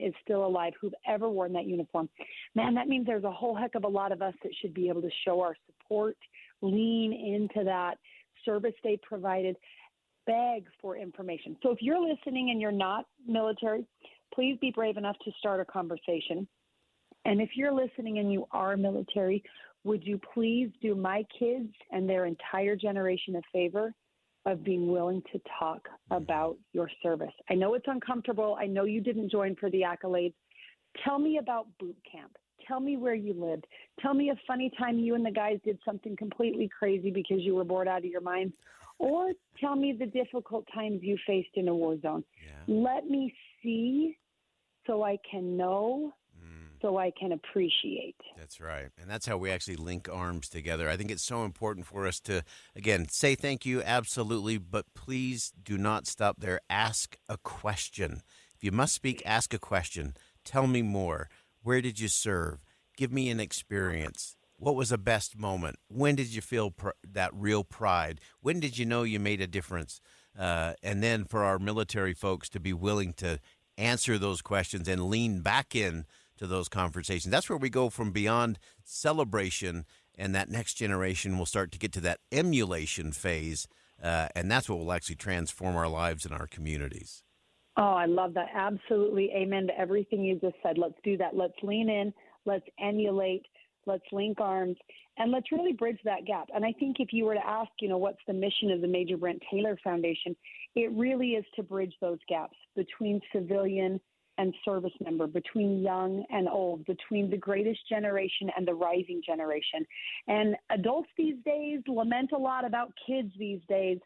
Speaker 9: is still alive who've ever worn that uniform. Man, that means there's a whole heck of a lot of us that should be able to show our support, lean into that service they provided, beg for information. So if you're listening and you're not military, please be brave enough to start a conversation. And if you're listening and you are military, would you please do my kids and their entire generation a favor of being willing to talk about your service? I know it's uncomfortable. I know you didn't join for the accolades. Tell me about boot camp. Tell me where you lived. Tell me a funny time you and the guys did something completely crazy because you were bored out of your mind. Or tell me the difficult times you faced in a war zone. Yeah. Let me see so I can know, so I can appreciate.
Speaker 2: That's right. And that's how we actually link arms together. I think it's so important for us to, again, say thank you, absolutely, but please do not stop there. Ask a question. If you must speak, ask a question. Tell me more. Where did you serve? Give me an experience. What was the best moment? When did you feel that real pride? When did you know you made a difference? And then for our military folks to be willing to answer those questions and lean back in to those conversations. That's where we go from beyond celebration, and that next generation will start to get to that emulation phase, and that's what will actually transform our lives and our communities.
Speaker 9: Oh, I love that. Absolutely. Amen to everything you just said. Let's do that. Let's lean in. Let's emulate. Let's link arms. And let's really bridge that gap. And I think if you were to ask, what's the mission of the Major Brent Taylor Foundation, it really is to bridge those gaps between civilian and service member, between young and old, between the greatest generation and the rising generation. And adults these days lament a lot about kids these days.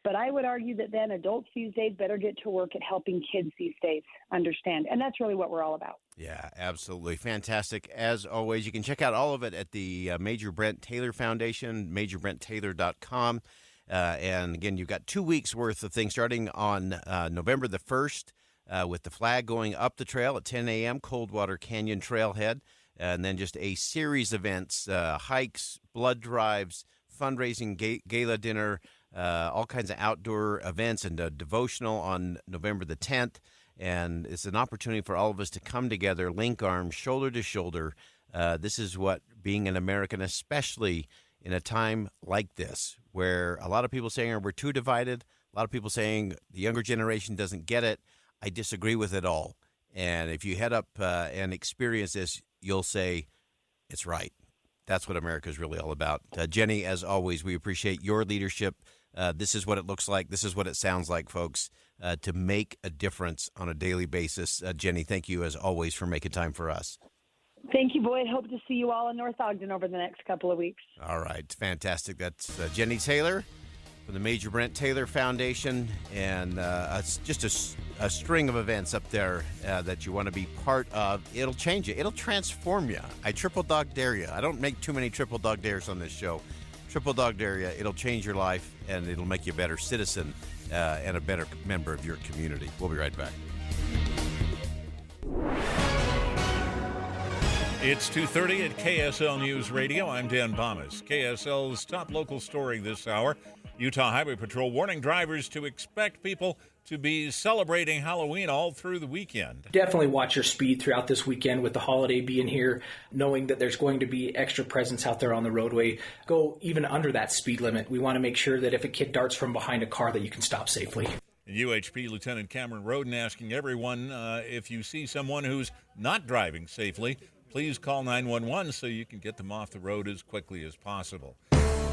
Speaker 9: But I would argue that then adults these days better get to work at helping kids these days understand. And that's really what we're all about.
Speaker 2: Yeah, absolutely. Fantastic. As always, you can check out all of it at the Major Brent Taylor Foundation, majorbrenttaylor.com. And again, you've got 2 weeks worth of things starting on November the 1st with the flag going up the trail at 10 a.m., Coldwater Canyon Trailhead. And then just a series of events, hikes, blood drives, fundraising, gala dinner, all kinds of outdoor events, and a devotional on November the 10th. And it's an opportunity for all of us to come together, link arms, shoulder to shoulder. This is what being an American, especially in a time like this, where a lot of people saying we're too divided, a lot of people saying the younger generation doesn't get it. I disagree with it all. And if you head up and experience this, you'll say it's right. That's what America is really all about. Jenny, as always, we appreciate your leadership. This is what it looks like. This is what it sounds like, folks, to make a difference on a daily basis. Jenny, thank you, as always, for making time for us.
Speaker 9: Thank you, Boyd. Hope to see you all in North Ogden over the next couple of weeks.
Speaker 2: All right. Fantastic. That's Jenny Taylor from the Major Brent Taylor Foundation. And it's just a string of events up there that you want to be part of. It'll change you. It'll transform you. I triple dog dare you. I don't make too many triple dog dares on this show. Triple dog dare you. It'll change your life, and it'll make you a better citizen and a better member of your community. We'll be right back.
Speaker 16: It's 2:30 at KSL News Radio. I'm Dan Bomas. KSL's top local story this hour. Utah Highway Patrol warning drivers to expect people to be celebrating Halloween all through the weekend.
Speaker 10: Definitely watch your speed throughout this weekend with the holiday being here, knowing that there's going to be extra presence out there on the roadway. Go even under that speed limit. We want to make sure that if a kid darts from behind a car that you can stop safely.
Speaker 16: UHP Lieutenant Cameron Roden asking everyone if you see someone who's not driving safely, please call 911 so you can get them off the road as quickly as possible.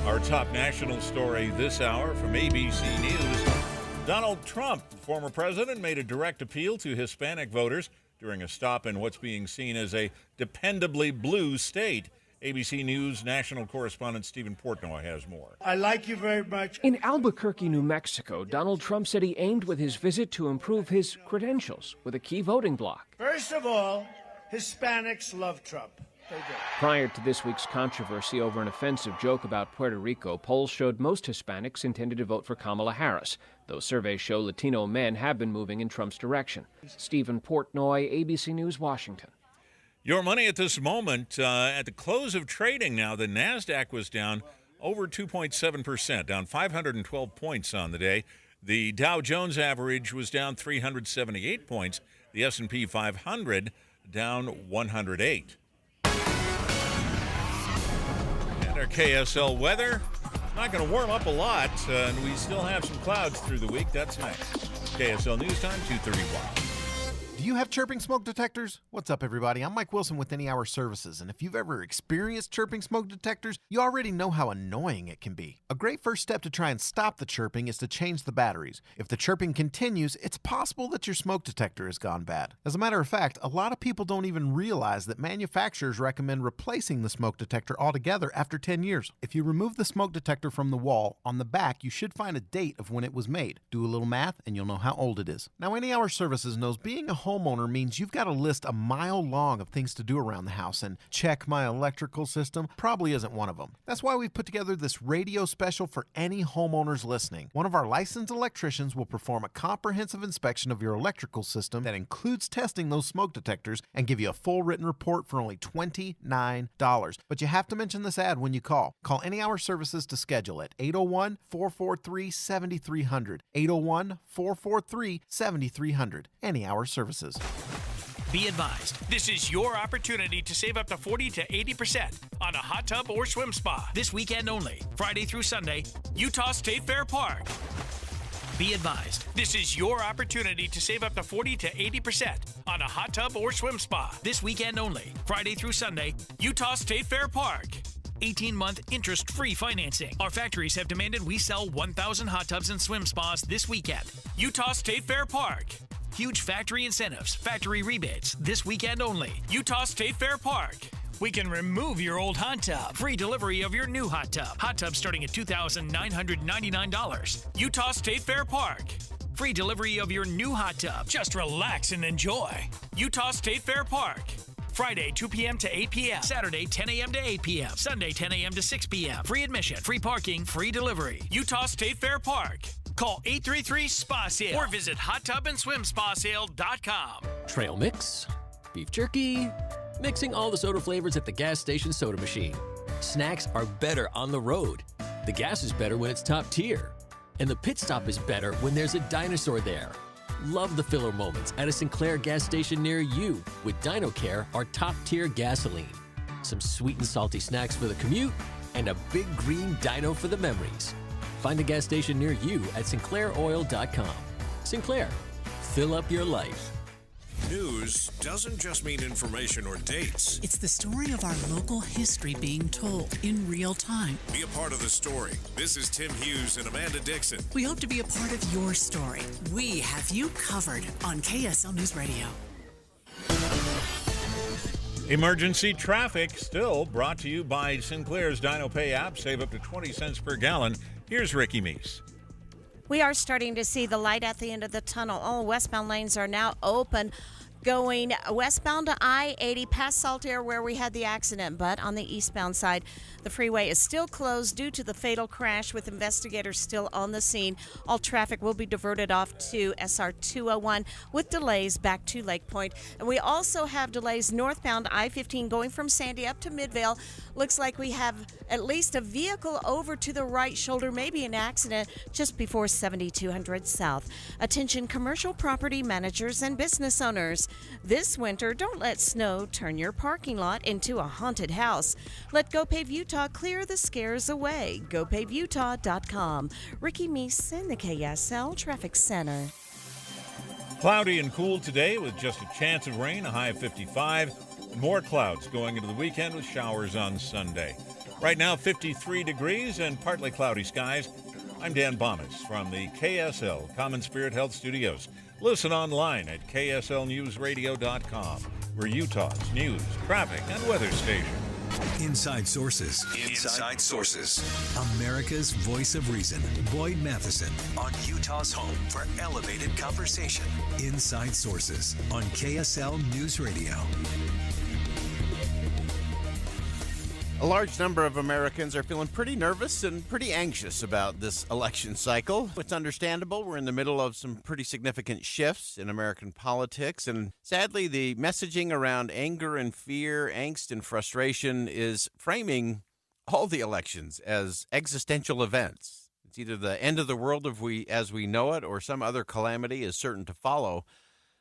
Speaker 16: Our top national story this hour from ABC News. Donald Trump, former president, made a direct appeal to Hispanic voters during a stop in what's being seen as a dependably blue state. ABC News national correspondent Stephen Portnoy has more.
Speaker 11: I like you very much.
Speaker 13: In Albuquerque, New Mexico, Donald Trump said he aimed with his visit to improve his credentials with a key voting bloc.
Speaker 11: First of all, Hispanics love Trump. They do.
Speaker 13: Prior to this week's controversy over an offensive joke about Puerto Rico, polls showed most Hispanics intended to vote for Kamala Harris, though surveys show Latino men have been moving in Trump's direction. Stephen Portnoy, ABC News, Washington.
Speaker 16: Your money at this moment, at the close of trading now, the NASDAQ was down over 2.7%, down 512 points on the day. The Dow Jones average was down 378 points. The S&P 500 down 108. And our KSL weather, not going to warm up a lot, and we still have some clouds through the week. That's next. KSL News Time, 2:31.
Speaker 14: Do you have chirping smoke detectors? What's up, everybody? I'm Mike Wilson with Any Hour Services, and if you've ever experienced chirping smoke detectors, you already know how annoying it can be. A great first step to try and stop the chirping is to change the batteries. If the chirping continues, it's possible that your smoke detector has gone bad. As a matter of fact, a lot of people don't even realize that manufacturers recommend replacing the smoke detector altogether after 10 years. If you remove the smoke detector from the wall, on the back you should find a date of when it was made. Do a little math and you'll know how old it is. Now, Any Hour Services knows being a homeowner means you've got a list a mile long of things to do around the house, and check my electrical system probably isn't one of them. That's why we've put together this radio special for any homeowners listening. One of our licensed electricians will perform a comprehensive inspection of your electrical system that includes testing those smoke detectors and give you a full written report for only $29. But you have to mention this ad when you call. Call Any Hour Services to schedule at 801-443-7300. 801-443-7300. Any Hour Services.
Speaker 15: Be advised, this is your opportunity to save up to 40 to 80% on a hot tub or swim spa. This weekend only, Friday through Sunday, Utah State Fair Park. Be advised, this is your opportunity to save up to 40 to 80% on a hot tub or swim spa. This weekend only, Friday through Sunday, Utah State Fair Park. 18-month interest-free financing. Our factories have demanded we sell 1,000 hot tubs and swim spas this weekend. Utah State Fair Park. Huge factory incentives, factory rebates, this weekend only. Utah State Fair Park. We can remove your old hot tub. Free delivery of your new hot tub. Hot tub starting at $2,999. Utah State Fair Park. Free delivery of your new hot tub. Just relax and enjoy. Utah State Fair Park. Friday, 2 p.m. to 8 p.m. Saturday, 10 a.m. to 8 p.m. Sunday, 10 a.m. to 6 p.m. Free admission, free parking, free delivery. Utah State Fair Park. Call 833-SPA-SALE or visit hottubandSwimSpaSale.com.
Speaker 17: Trail mix, beef jerky, mixing all the soda flavors at the gas station soda machine. Snacks are better on the road. The gas is better when it's top tier. And the pit stop is better when there's a dinosaur there. Love the filler moments at a Sinclair gas station near you with DinoCare, our top-tier gasoline. Some sweet and salty snacks for the commute, and a big green dino for the memories. Find a gas station near you at SinclairOil.com. Sinclair, fill up your life.
Speaker 24: News doesn't just mean information or dates.
Speaker 12: It's the story of our local history being told in real time.
Speaker 24: Be a part of the story. This is Tim Hughes and Amanda Dixon.
Speaker 12: We hope to be a part of your story. We have you covered on KSL News Radio.
Speaker 16: Emergency traffic still brought to you by Sinclair's Dino Pay app. Save up to 20 cents per gallon. Here's Ricky Meese.
Speaker 25: We are starting to see the light at the end of the tunnel. All westbound lanes are now open. Going westbound to I-80 past Saltair where we had the accident, but on the eastbound side, the freeway is still closed due to the fatal crash with investigators still on the scene. All traffic will be diverted off to SR 201 with delays back to Lake Point. And we also have delays northbound I-15 going from Sandy up to Midvale. Looks like we have at least a vehicle over to the right shoulder, maybe an accident just before 7200 South. Attention commercial property managers and business owners. This winter, don't let snow turn your parking lot into a haunted house. Let GoPave Utah clear the scares away. GoPaveUtah.com. Ricky Meese in the KSL Traffic Center.
Speaker 16: Cloudy and cool today with just a chance of rain, a high of 55. More clouds going into the weekend with showers on Sunday. Right now, 53 degrees and partly cloudy skies. I'm Dan Bomis from the KSL Common Spirit Health Studios. Listen online at kslnewsradio.com. We're Utah's news, traffic, and weather station.
Speaker 3: Inside Sources. Inside Sources. America's voice of reason. Boyd Matheson on Utah's home for elevated conversation. Inside Sources on KSL News Radio.
Speaker 2: A large number of Americans are feeling pretty nervous and pretty anxious about this election cycle. It's understandable. We're in the middle of some pretty significant shifts in American politics. And sadly, the messaging around anger and fear, angst and frustration is framing all the elections as existential events. It's either the end of the world as we know it or some other calamity is certain to follow.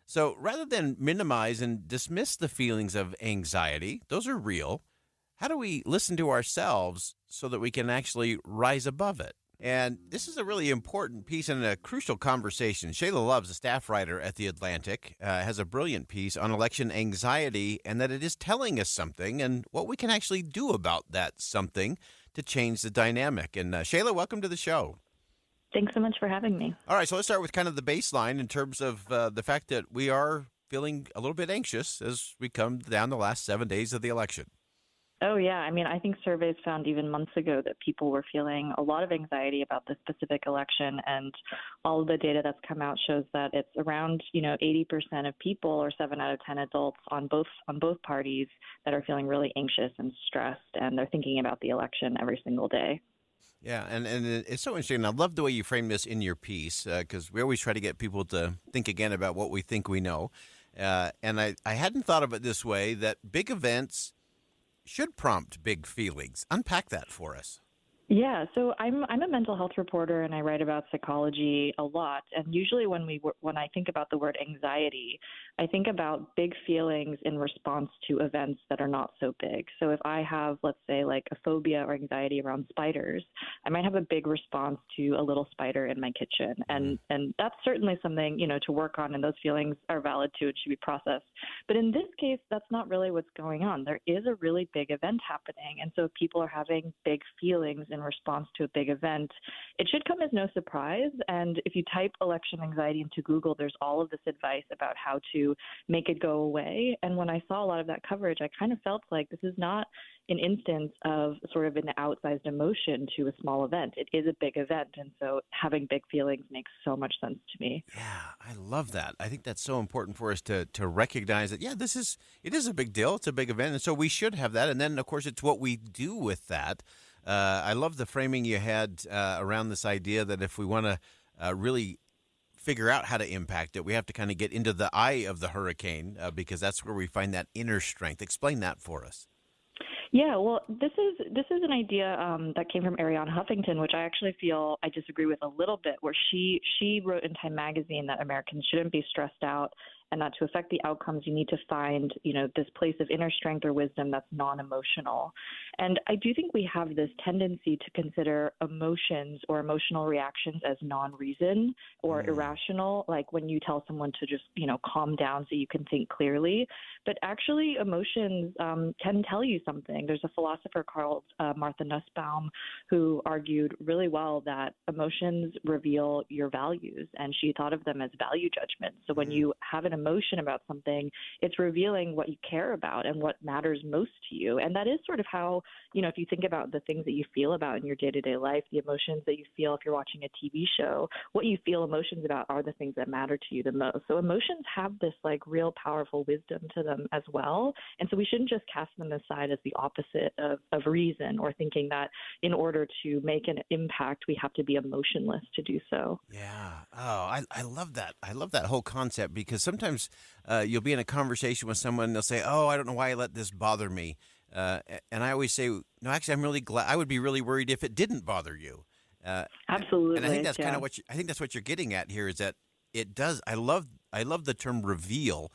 Speaker 2: So rather than minimize and dismiss the feelings of anxiety, those are real. How do we listen to ourselves so that we can actually rise above it? And this is a really important piece and a crucial conversation. Shayla Loves, a staff writer at The Atlantic, has a brilliant piece on election anxiety and that it is telling us something and what we can actually do about that something to change the dynamic. And Shayla, welcome to the show.
Speaker 18: Thanks so much for having me.
Speaker 2: All right, so let's start with kind of the baseline in terms of the fact that we are feeling a little bit anxious as we come down the last 7 days of the election.
Speaker 18: Oh, yeah. I mean, I think surveys found even months ago that people were feeling a lot of anxiety about this specific election. And all of the data that's come out shows that it's around, 80% of people or 7 out of 10 adults on both parties that are feeling really anxious and stressed. And they're thinking about the election every single day.
Speaker 2: Yeah, and it's so interesting. I love the way you frame this in your piece because we always try to get people to think again about what we think we know. And I hadn't thought of it this way, that big events should prompt big feelings. Unpack that for us.
Speaker 18: Yeah, so I'm a mental health reporter and I write about psychology a lot. And usually when I think about the word anxiety, I think about big feelings in response to events that are not so big. So if I have, let's say, like a phobia or anxiety around spiders, I might have a big response to a little spider in my kitchen. And that's certainly something, to work on, and those feelings are valid too. It should be processed. But in this case, that's not really what's going on. There is a really big event happening. And so if people are having big feelings in response to a big event, it should come as no surprise. And if you type election anxiety into Google, there's all of this advice about how to make it go away. And when I saw a lot of that coverage, I kind of felt like this is not an instance of sort of an outsized emotion to a small event. It is a big event. And so having big feelings makes so much sense to me.
Speaker 2: Yeah, I love that. I think that's so important for us to recognize that, it is a big deal. It's a big event. And so we should have that. And then, of course, it's what we do with that. I love the framing you had around this idea that if we want to really figure out how to impact it, we have to kind of get into the eye of the hurricane because that's where we find that inner strength. Explain that for us.
Speaker 18: Yeah, well, this is an idea that came from Arianna Huffington, which I actually feel I disagree with a little bit, where she wrote in Time magazine that Americans shouldn't be stressed out and that to affect the outcomes, you need to find, this place of inner strength or wisdom that's non-emotional. And I do think we have this tendency to consider emotions or emotional reactions as non-reason or irrational, like when you tell someone to just, calm down so you can think clearly. But actually, emotions can tell you something. There's a philosopher called Martha Nussbaum who argued really well that emotions reveal your values, and she thought of them as value judgments. So when you have an emotion about something, it's revealing what you care about and what matters most to you. And that is sort of how, if you think about the things that you feel about in your day-to-day life, the emotions that you feel if you're watching a TV show, what you feel emotions about are the things that matter to you the most. So emotions have this real powerful wisdom to them as well. And so we shouldn't just cast them aside as the opposite of reason, or thinking that in order to make an impact, we have to be emotionless to do so.
Speaker 2: Yeah. Oh, I love that. I love that whole concept because sometimes you'll be in a conversation with someone and they'll say, oh, I don't know why I let this bother me. And I always say, no, actually, I'm really glad. I would be really worried if it didn't bother you.
Speaker 18: Absolutely.
Speaker 2: And I think that's kind of what you're getting at here is that it does. I love the term reveal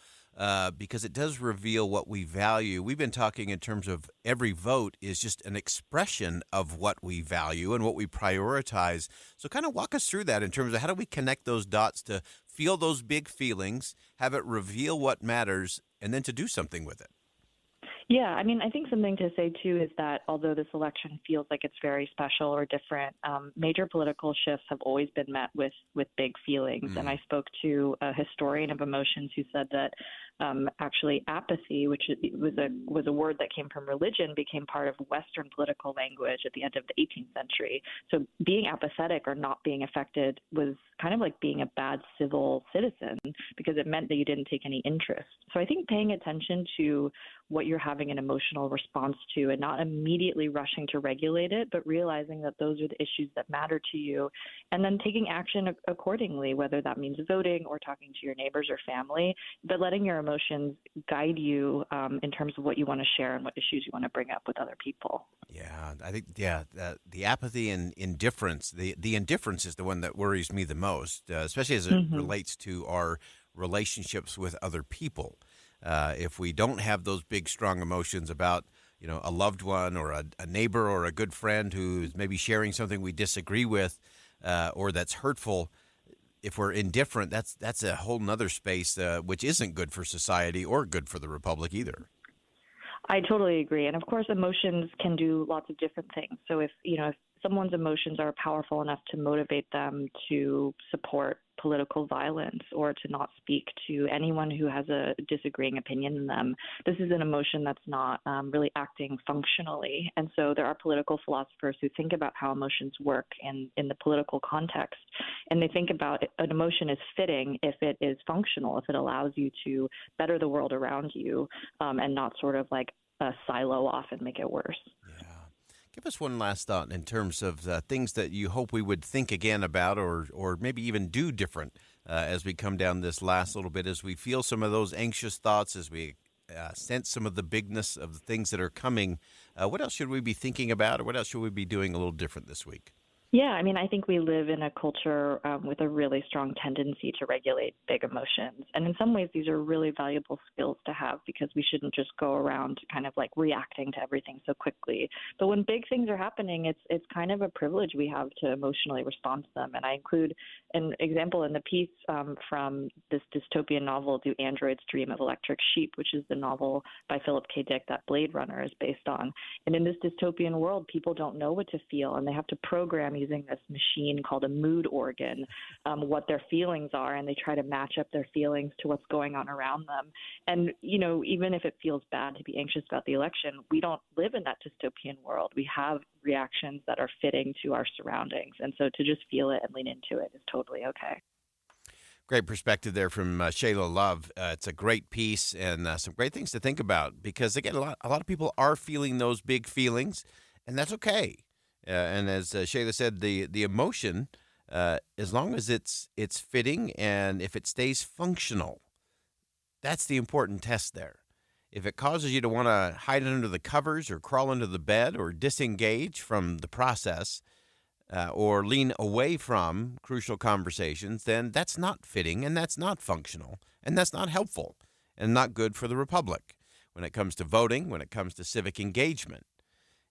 Speaker 2: because it does reveal what we value. We've been talking in terms of every vote is just an expression of what we value and what we prioritize. So kind of walk us through that in terms of how do we connect those dots to feel those big feelings, have it reveal what matters, and then to do something with it.
Speaker 18: Yeah, I mean, I think something to say too is that although this election feels like it's very special or different, major political shifts have always been met with big feelings. And I spoke to a historian of emotions who said that actually apathy, which was a word that came from religion, became part of Western political language at the end of the 18th century. So being apathetic or not being affected was kind of like being a bad civil citizen because it meant that you didn't take any interest. So I think paying attention to what you're having an emotional response to and not immediately rushing to regulate it, but realizing that those are the issues that matter to you and then taking action accordingly, whether that means voting or talking to your neighbors or family, but letting your emotions guide you in terms of what you want to share and what issues you want to bring up with other people.
Speaker 2: Yeah, I think, the apathy and indifference, the indifference is the one that worries me the most, especially as it relates to our relationships with other people. If we don't have those big, strong emotions about, a loved one or a neighbor or a good friend who's maybe sharing something we disagree with or that's hurtful, if we're indifferent, that's a whole nother space which isn't good for society or good for the republic either.
Speaker 18: I totally agree. And of course, emotions can do lots of different things. So if someone's emotions are powerful enough to motivate them to support political violence or to not speak to anyone who has a disagreeing opinion in them, this is an emotion that's not really acting functionally. And so there are political philosophers who think about how emotions work in the political context. And they think about an emotion is fitting if it is functional, if it allows you to better the world around you and not sort of like silo off and make it worse.
Speaker 2: Give us one last thought in terms of things that you hope we would think again about or maybe even do different as we come down this last little bit, as we feel some of those anxious thoughts, as we sense some of the bigness of the things that are coming. What else should we be thinking about, or what else should we be doing a little different this week?
Speaker 18: Yeah, I mean, I think we live in a culture with a really strong tendency to regulate big emotions. And in some ways, these are really valuable skills to have because we shouldn't just go around kind of like reacting to everything so quickly. But when big things are happening, it's kind of a privilege we have to emotionally respond to them. And I include an example in the piece from this dystopian novel, Do Androids Dream of Electric Sheep, which is the novel by Philip K. Dick that Blade Runner is based on. And in this dystopian world, people don't know what to feel, and they have to program using this machine called a mood organ, what their feelings are, and they try to match up their feelings to what's going on around them. And, even if it feels bad to be anxious about the election, we don't live in that dystopian world. We have reactions that are fitting to our surroundings. And so to just feel it and lean into it is totally okay.
Speaker 2: Great perspective there from Shayla Love. It's a great piece and some great things to think about because, again, a lot of people are feeling those big feelings, and that's okay. And as Shayla said, the emotion, as long as it's fitting and if it stays functional, that's the important test there. If it causes you to want to hide under the covers or crawl under the bed or disengage from the process or lean away from crucial conversations, then that's not fitting and that's not functional and that's not helpful and not good for the republic when it comes to voting, when it comes to civic engagement.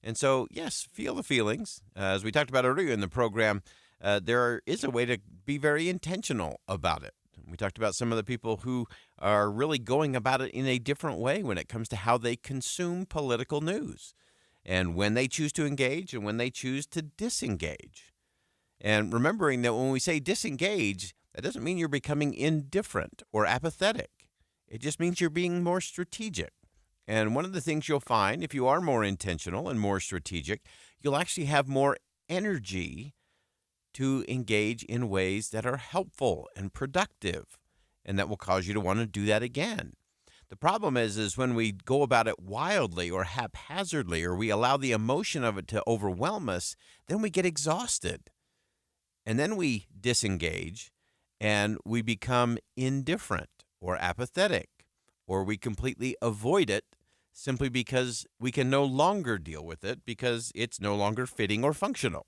Speaker 2: And so, yes, feel the feelings. As we talked about earlier in the program, there is a way to be very intentional about it. We talked about some of the people who are really going about it in a different way when it comes to how they consume political news and when they choose to engage and when they choose to disengage. And remembering that when we say disengage, that doesn't mean you're becoming indifferent or apathetic. It just means you're being more strategic. And one of the things you'll find, if you are more intentional and more strategic, you'll actually have more energy to engage in ways that are helpful and productive, and that will cause you to want to do that again. The problem is when we go about it wildly or haphazardly, or we allow the emotion of it to overwhelm us, then we get exhausted. And then we disengage, and we become indifferent or apathetic, or we completely avoid it simply because we can no longer deal with it because it's no longer fitting or functional.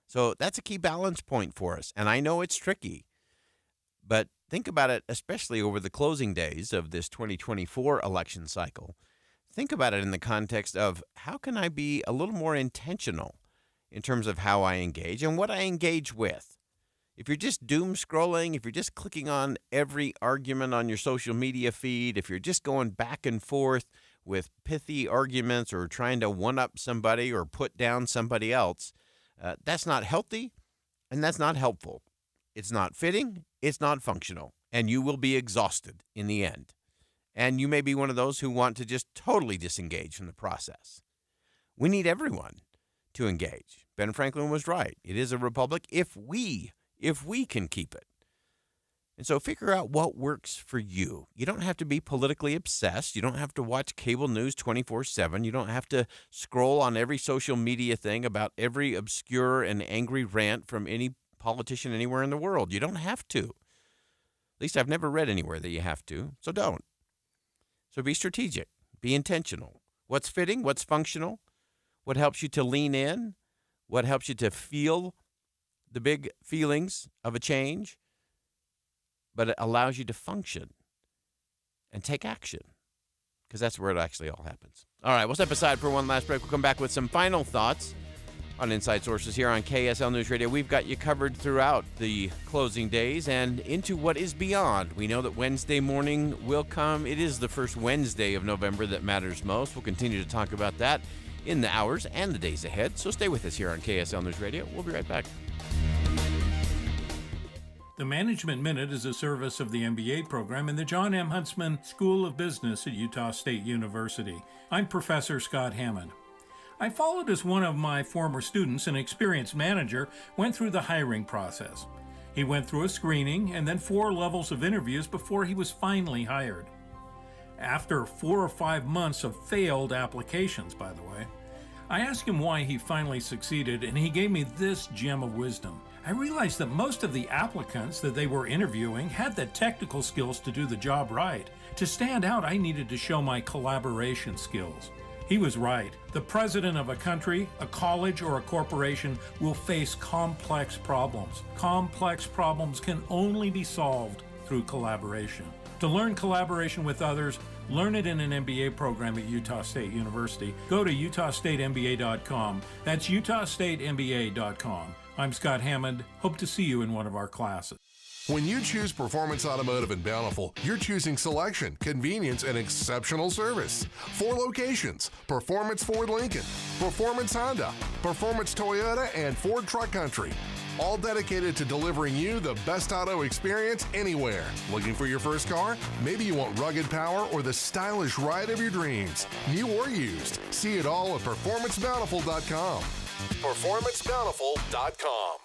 Speaker 2: So that's a key balance point for us. And I know it's tricky, but think about it, especially over the closing days of this 2024 election cycle. Think about it in the context of how can I be a little more intentional in terms of how I engage and what I engage with. If you're just doom scrolling, if you're just clicking on every argument on your social media feed, if you're just going back and forth with pithy arguments or trying to one-up somebody or put down somebody else. That's not healthy, and that's not helpful. It's not fitting, it's not functional, and you will be exhausted in the end. And you may be one of those who want to just totally disengage from the process. We need everyone to engage. Ben Franklin was right. It is a republic if we can keep it. And so figure out what works for you. You don't have to be politically obsessed. You don't have to watch cable news 24/7. You don't have to scroll on every social media thing about every obscure and angry rant from any politician anywhere in the world. You don't have to. At least I've never read anywhere that you have to, so don't. So be strategic. Be intentional. What's fitting? What's functional? What helps you to lean in? What helps you to feel the big feelings of a change? But it allows you to function and take action, because that's where it actually all happens. All right, we'll step aside for one last break. We'll come back with some final thoughts on Inside Sources here on KSL News Radio. We've got you covered throughout the closing days and into what is beyond. We know that Wednesday morning will come. It is the first Wednesday of November that matters most. We'll continue to talk about that in the hours and the days ahead. So stay with us here on KSL News Radio. We'll be right back.
Speaker 19: The Management Minute is a service of the MBA program in the John M. Huntsman School of Business at Utah State University. I'm Professor Scott Hammond. I followed as one of my former students, an experienced manager, went through the hiring process. He went through a screening and then 4 levels of interviews before he was finally hired. After 4 or 5 months of failed applications, by the way, I asked him why he finally succeeded, and he gave me this gem of wisdom. I realized that most of the applicants that they were interviewing had the technical skills to do the job right. To stand out, I needed to show my collaboration skills. He was right. The president of a country, a college, or a corporation will face complex problems. Complex problems can only be solved through collaboration. To learn collaboration with others, learn it in an MBA program at Utah State University. Go to utahstatemba.com. That's utahstatemba.com. I'm Scott Hammond. Hope to see you in one of our classes.
Speaker 20: When you choose Performance Automotive in Bountiful, you're choosing selection, convenience, and exceptional service. 4 locations: Performance Ford Lincoln, Performance Honda, Performance Toyota, and Ford Truck Country. All dedicated to delivering you the best auto experience anywhere. Looking for your first car? Maybe you want rugged power or the stylish ride of your dreams. New or used. See it all at PerformanceBountiful.com. PerformanceBountiful.com.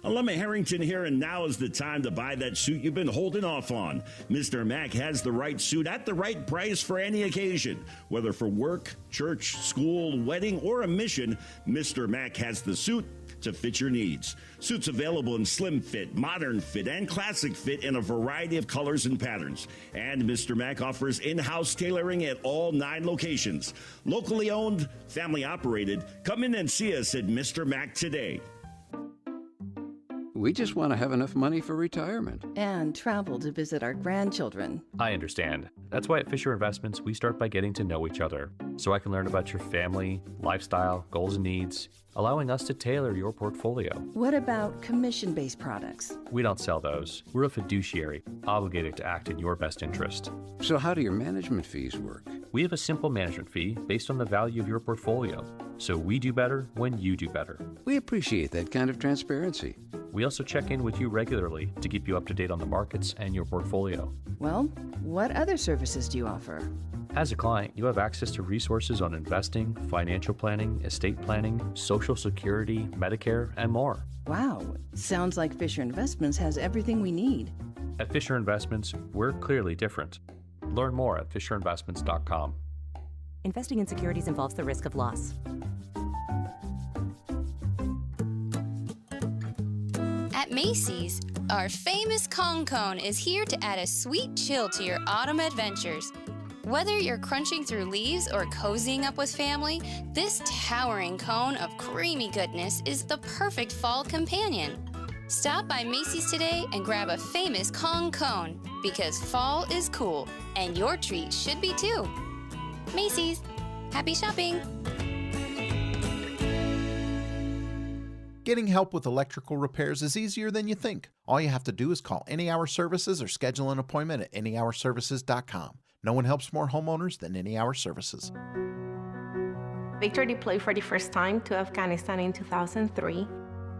Speaker 21: Lemmy Harrington here, and now is the time to buy that suit you've been holding off on. Mr. Mack has the right suit at the right price for any occasion. Whether for work, church, school, wedding, or a mission, Mr. Mack has the suit to fit your needs. Suits available in slim fit, modern fit, and classic fit in a variety of colors and patterns. And Mr. Mack offers in-house tailoring at all 9 locations. Locally owned, family operated. Come in and see us at Mr. Mack today.
Speaker 22: We just want to have enough money for retirement.
Speaker 23: And travel to visit our grandchildren.
Speaker 26: I understand. That's why at Fisher Investments, we start by getting to know each other, so I can learn about your family, lifestyle, goals, and needs, allowing us to tailor your portfolio.
Speaker 23: What about commission-based products?
Speaker 26: We don't sell those. We're a fiduciary, obligated to act in your best interest.
Speaker 22: So how do your management fees work?
Speaker 26: We have a simple management fee based on the value of your portfolio, so we do better when you do better.
Speaker 22: We appreciate that kind of transparency.
Speaker 26: We also check in with you regularly to keep you up to date on the markets and your portfolio.
Speaker 23: Well, what other services do you offer?
Speaker 26: As a client, you have access to resources on investing, financial planning, estate planning, Social Security, Medicare, and more.
Speaker 23: Wow, sounds like Fisher Investments has everything we need.
Speaker 26: At Fisher Investments, we're clearly different. Learn more at fisherinvestments.com.
Speaker 27: Investing in securities involves the risk of loss.
Speaker 28: At Macy's, our famous Kong Cone is here to add a sweet chill to your autumn adventures. Whether you're crunching through leaves or cozying up with family, this towering cone of creamy goodness is the perfect fall companion. Stop by Macy's today and grab a famous Kong Cone, because fall is cool, and your treat should be too. Macy's. Happy shopping!
Speaker 14: Getting help with electrical repairs is easier than you think. All you have to do is call Any Hour Services or schedule an appointment at anyhourservices.com. No one helps more homeowners than Any Hour Services.
Speaker 1: Victor deployed for the first time to Afghanistan in 2003.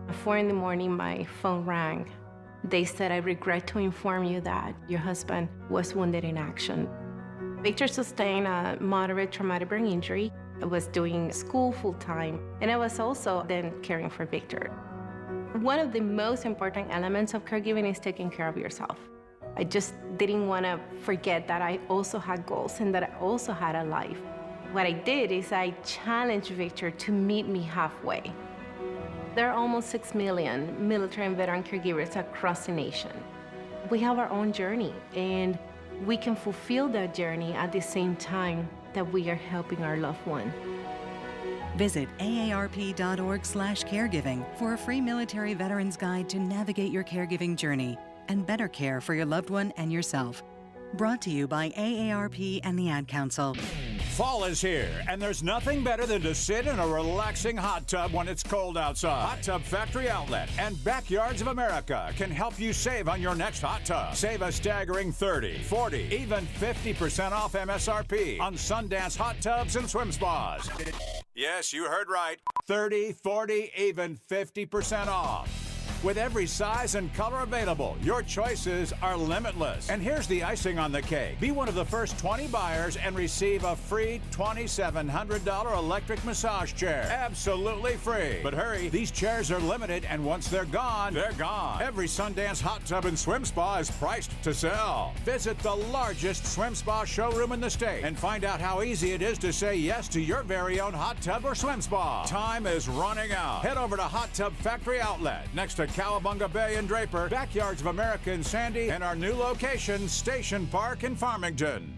Speaker 1: At 4 in the morning, my phone rang. They said, "I regret to inform you that your husband was wounded in action." Victor sustained a moderate traumatic brain injury. I was doing school full-time, and I was also then caring for Victor. One of the most important elements of caregiving is taking care of yourself. I just didn't want to forget that I also had goals and that I also had a life. What I did is I challenged Victor to meet me halfway. There are almost 6 million military and veteran caregivers across the nation. We have our own journey, and we can fulfill that journey at the same time that we are helping our loved one.
Speaker 4: Visit aarp.org/caregiving for a free military veterans guide to navigate your caregiving journey and better care for your loved one and yourself. Brought to you by AARP and the Ad Council.
Speaker 5: Fall is here, and there's nothing better than to sit in a relaxing hot tub when it's cold outside. Hot Tub Factory Outlet and Backyards of America can help you save on your next hot tub. Save a staggering 30, 40, even 50% off MSRP on Sundance hot tubs and swim spas. Yes, you heard right. 30, 40, even 50% off. With every size and color available, your choices are limitless. And here's the icing on the cake. Be one of the first 20 buyers and receive a free $2,700 electric massage chair. Absolutely free. But hurry, these chairs are limited, and once they're gone, they're gone. Every Sundance hot tub and swim spa is priced to sell. Visit the largest swim spa showroom in the state and find out how easy it is to say yes to your very own hot tub or swim spa. Time is running out. Head over to Hot Tub Factory Outlet next to Cowabunga Bay and Draper, Backyards of America in Sandy, and our new location, Station Park in Farmington.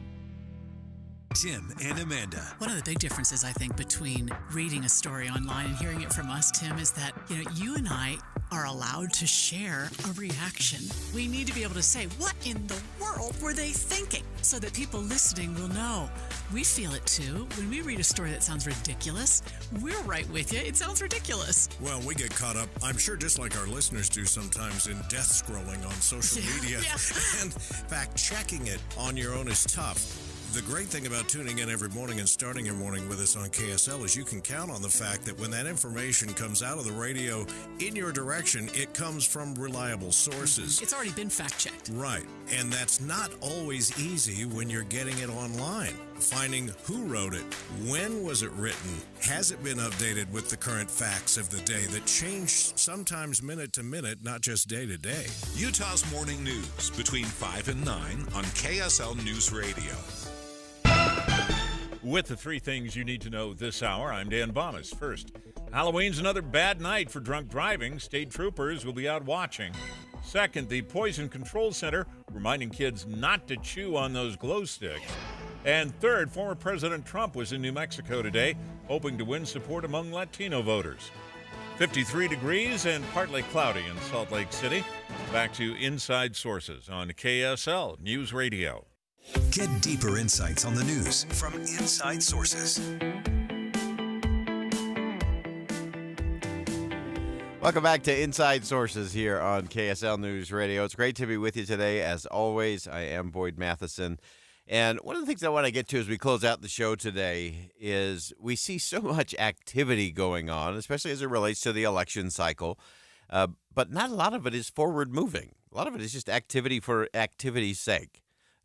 Speaker 3: Tim and Amanda.
Speaker 12: One of the big differences, I think, between reading a story online and hearing it from us, Tim, is that, you and I are allowed to share a reaction. We need to be able to say, what in the world were they thinking? So that people listening will know. We feel it too. When we read a story that sounds ridiculous, we're right with you. It sounds ridiculous.
Speaker 24: Well, we get caught up, I'm sure just like our listeners do sometimes, in death scrolling on social media. And fact-checking it on your own is tough. The great thing about tuning in every morning and starting your morning with us on KSL is you can count on the fact that when that information comes out of the radio in your direction, it comes from reliable sources.
Speaker 12: It's already been fact-checked.
Speaker 24: Right. And that's not always easy when you're getting it online. Finding who wrote it, when was it written, has it been updated with the current facts of the day that change sometimes minute to minute, not just day to day. Utah's Morning News between 5 and 9 on KSL News Radio.
Speaker 16: With the three things you need to know this hour, I'm Dan Bomas. First, Halloween's another bad night for drunk driving. State troopers will be out watching. Second, the Poison Control Center reminding kids not to chew on those glow sticks. And third, former President Trump was in New Mexico today, hoping to win support among Latino voters. 53 degrees and partly cloudy in Salt Lake City. Back to Inside Sources on KSL News Radio.
Speaker 3: Get deeper insights on the news from Inside Sources.
Speaker 2: Welcome back to Inside Sources here on KSL News Radio. It's great to be with you today. As always, I am Boyd Matheson. And one of the things I want to get to as we close out the show today is we see so much activity going on, especially as it relates to the election cycle. But not a lot of it is forward moving. A lot of it is just activity for activity's sake.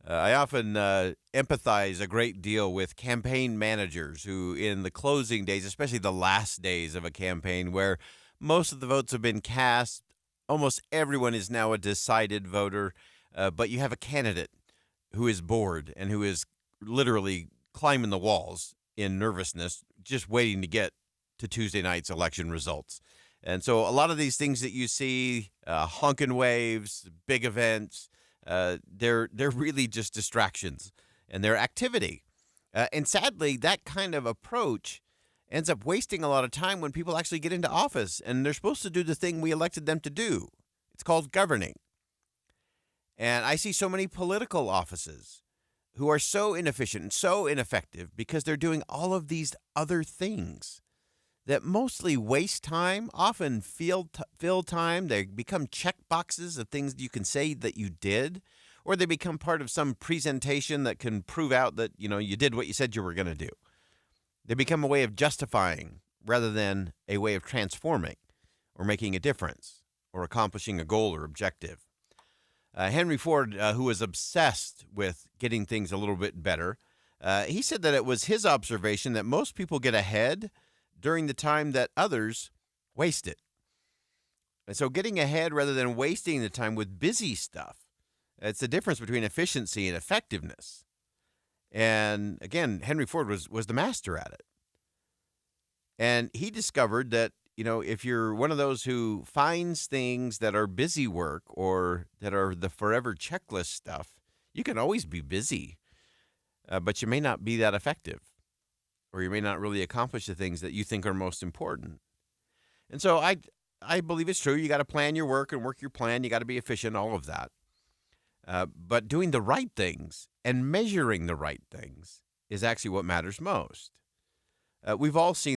Speaker 2: I often empathize a great deal with campaign managers who, in the closing days, especially the last days of a campaign where most of the votes have been cast, almost everyone is now a decided voter, but you have a candidate who is bored and who is literally climbing the walls in nervousness, just waiting to get to Tuesday night's election results. And so a lot of these things that you see, honkin' waves, big events, they're really just distractions, and they're activity. And sadly, that kind of approach ends up wasting a lot of time when people actually get into office, and they're supposed to do the thing we elected them to do. It's called governing. And I see so many political offices who are so inefficient and so ineffective because they're doing all of these other things that mostly waste time, often fill time. They become check boxes of things you can say that you did, or they become part of some presentation that can prove out that, you did what you said you were going to do. They become a way of justifying rather than a way of transforming or making a difference or accomplishing a goal or objective. Henry Ford, who was obsessed with getting things a little bit better, he said that it was his observation that most people get ahead during the time that others waste it. And so getting ahead rather than wasting the time with busy stuff, it's the difference between efficiency and effectiveness. And again, Henry Ford was the master at it. And he discovered that, if you're one of those who finds things that are busy work or that are the forever checklist stuff, you can always be busy, but you may not be that effective, or you may not really accomplish the things that you think are most important. And so I believe it's true. You got to plan your work and work your plan. You got to be efficient, all of that. But doing the right things and measuring the right things is actually what matters most. We've all seen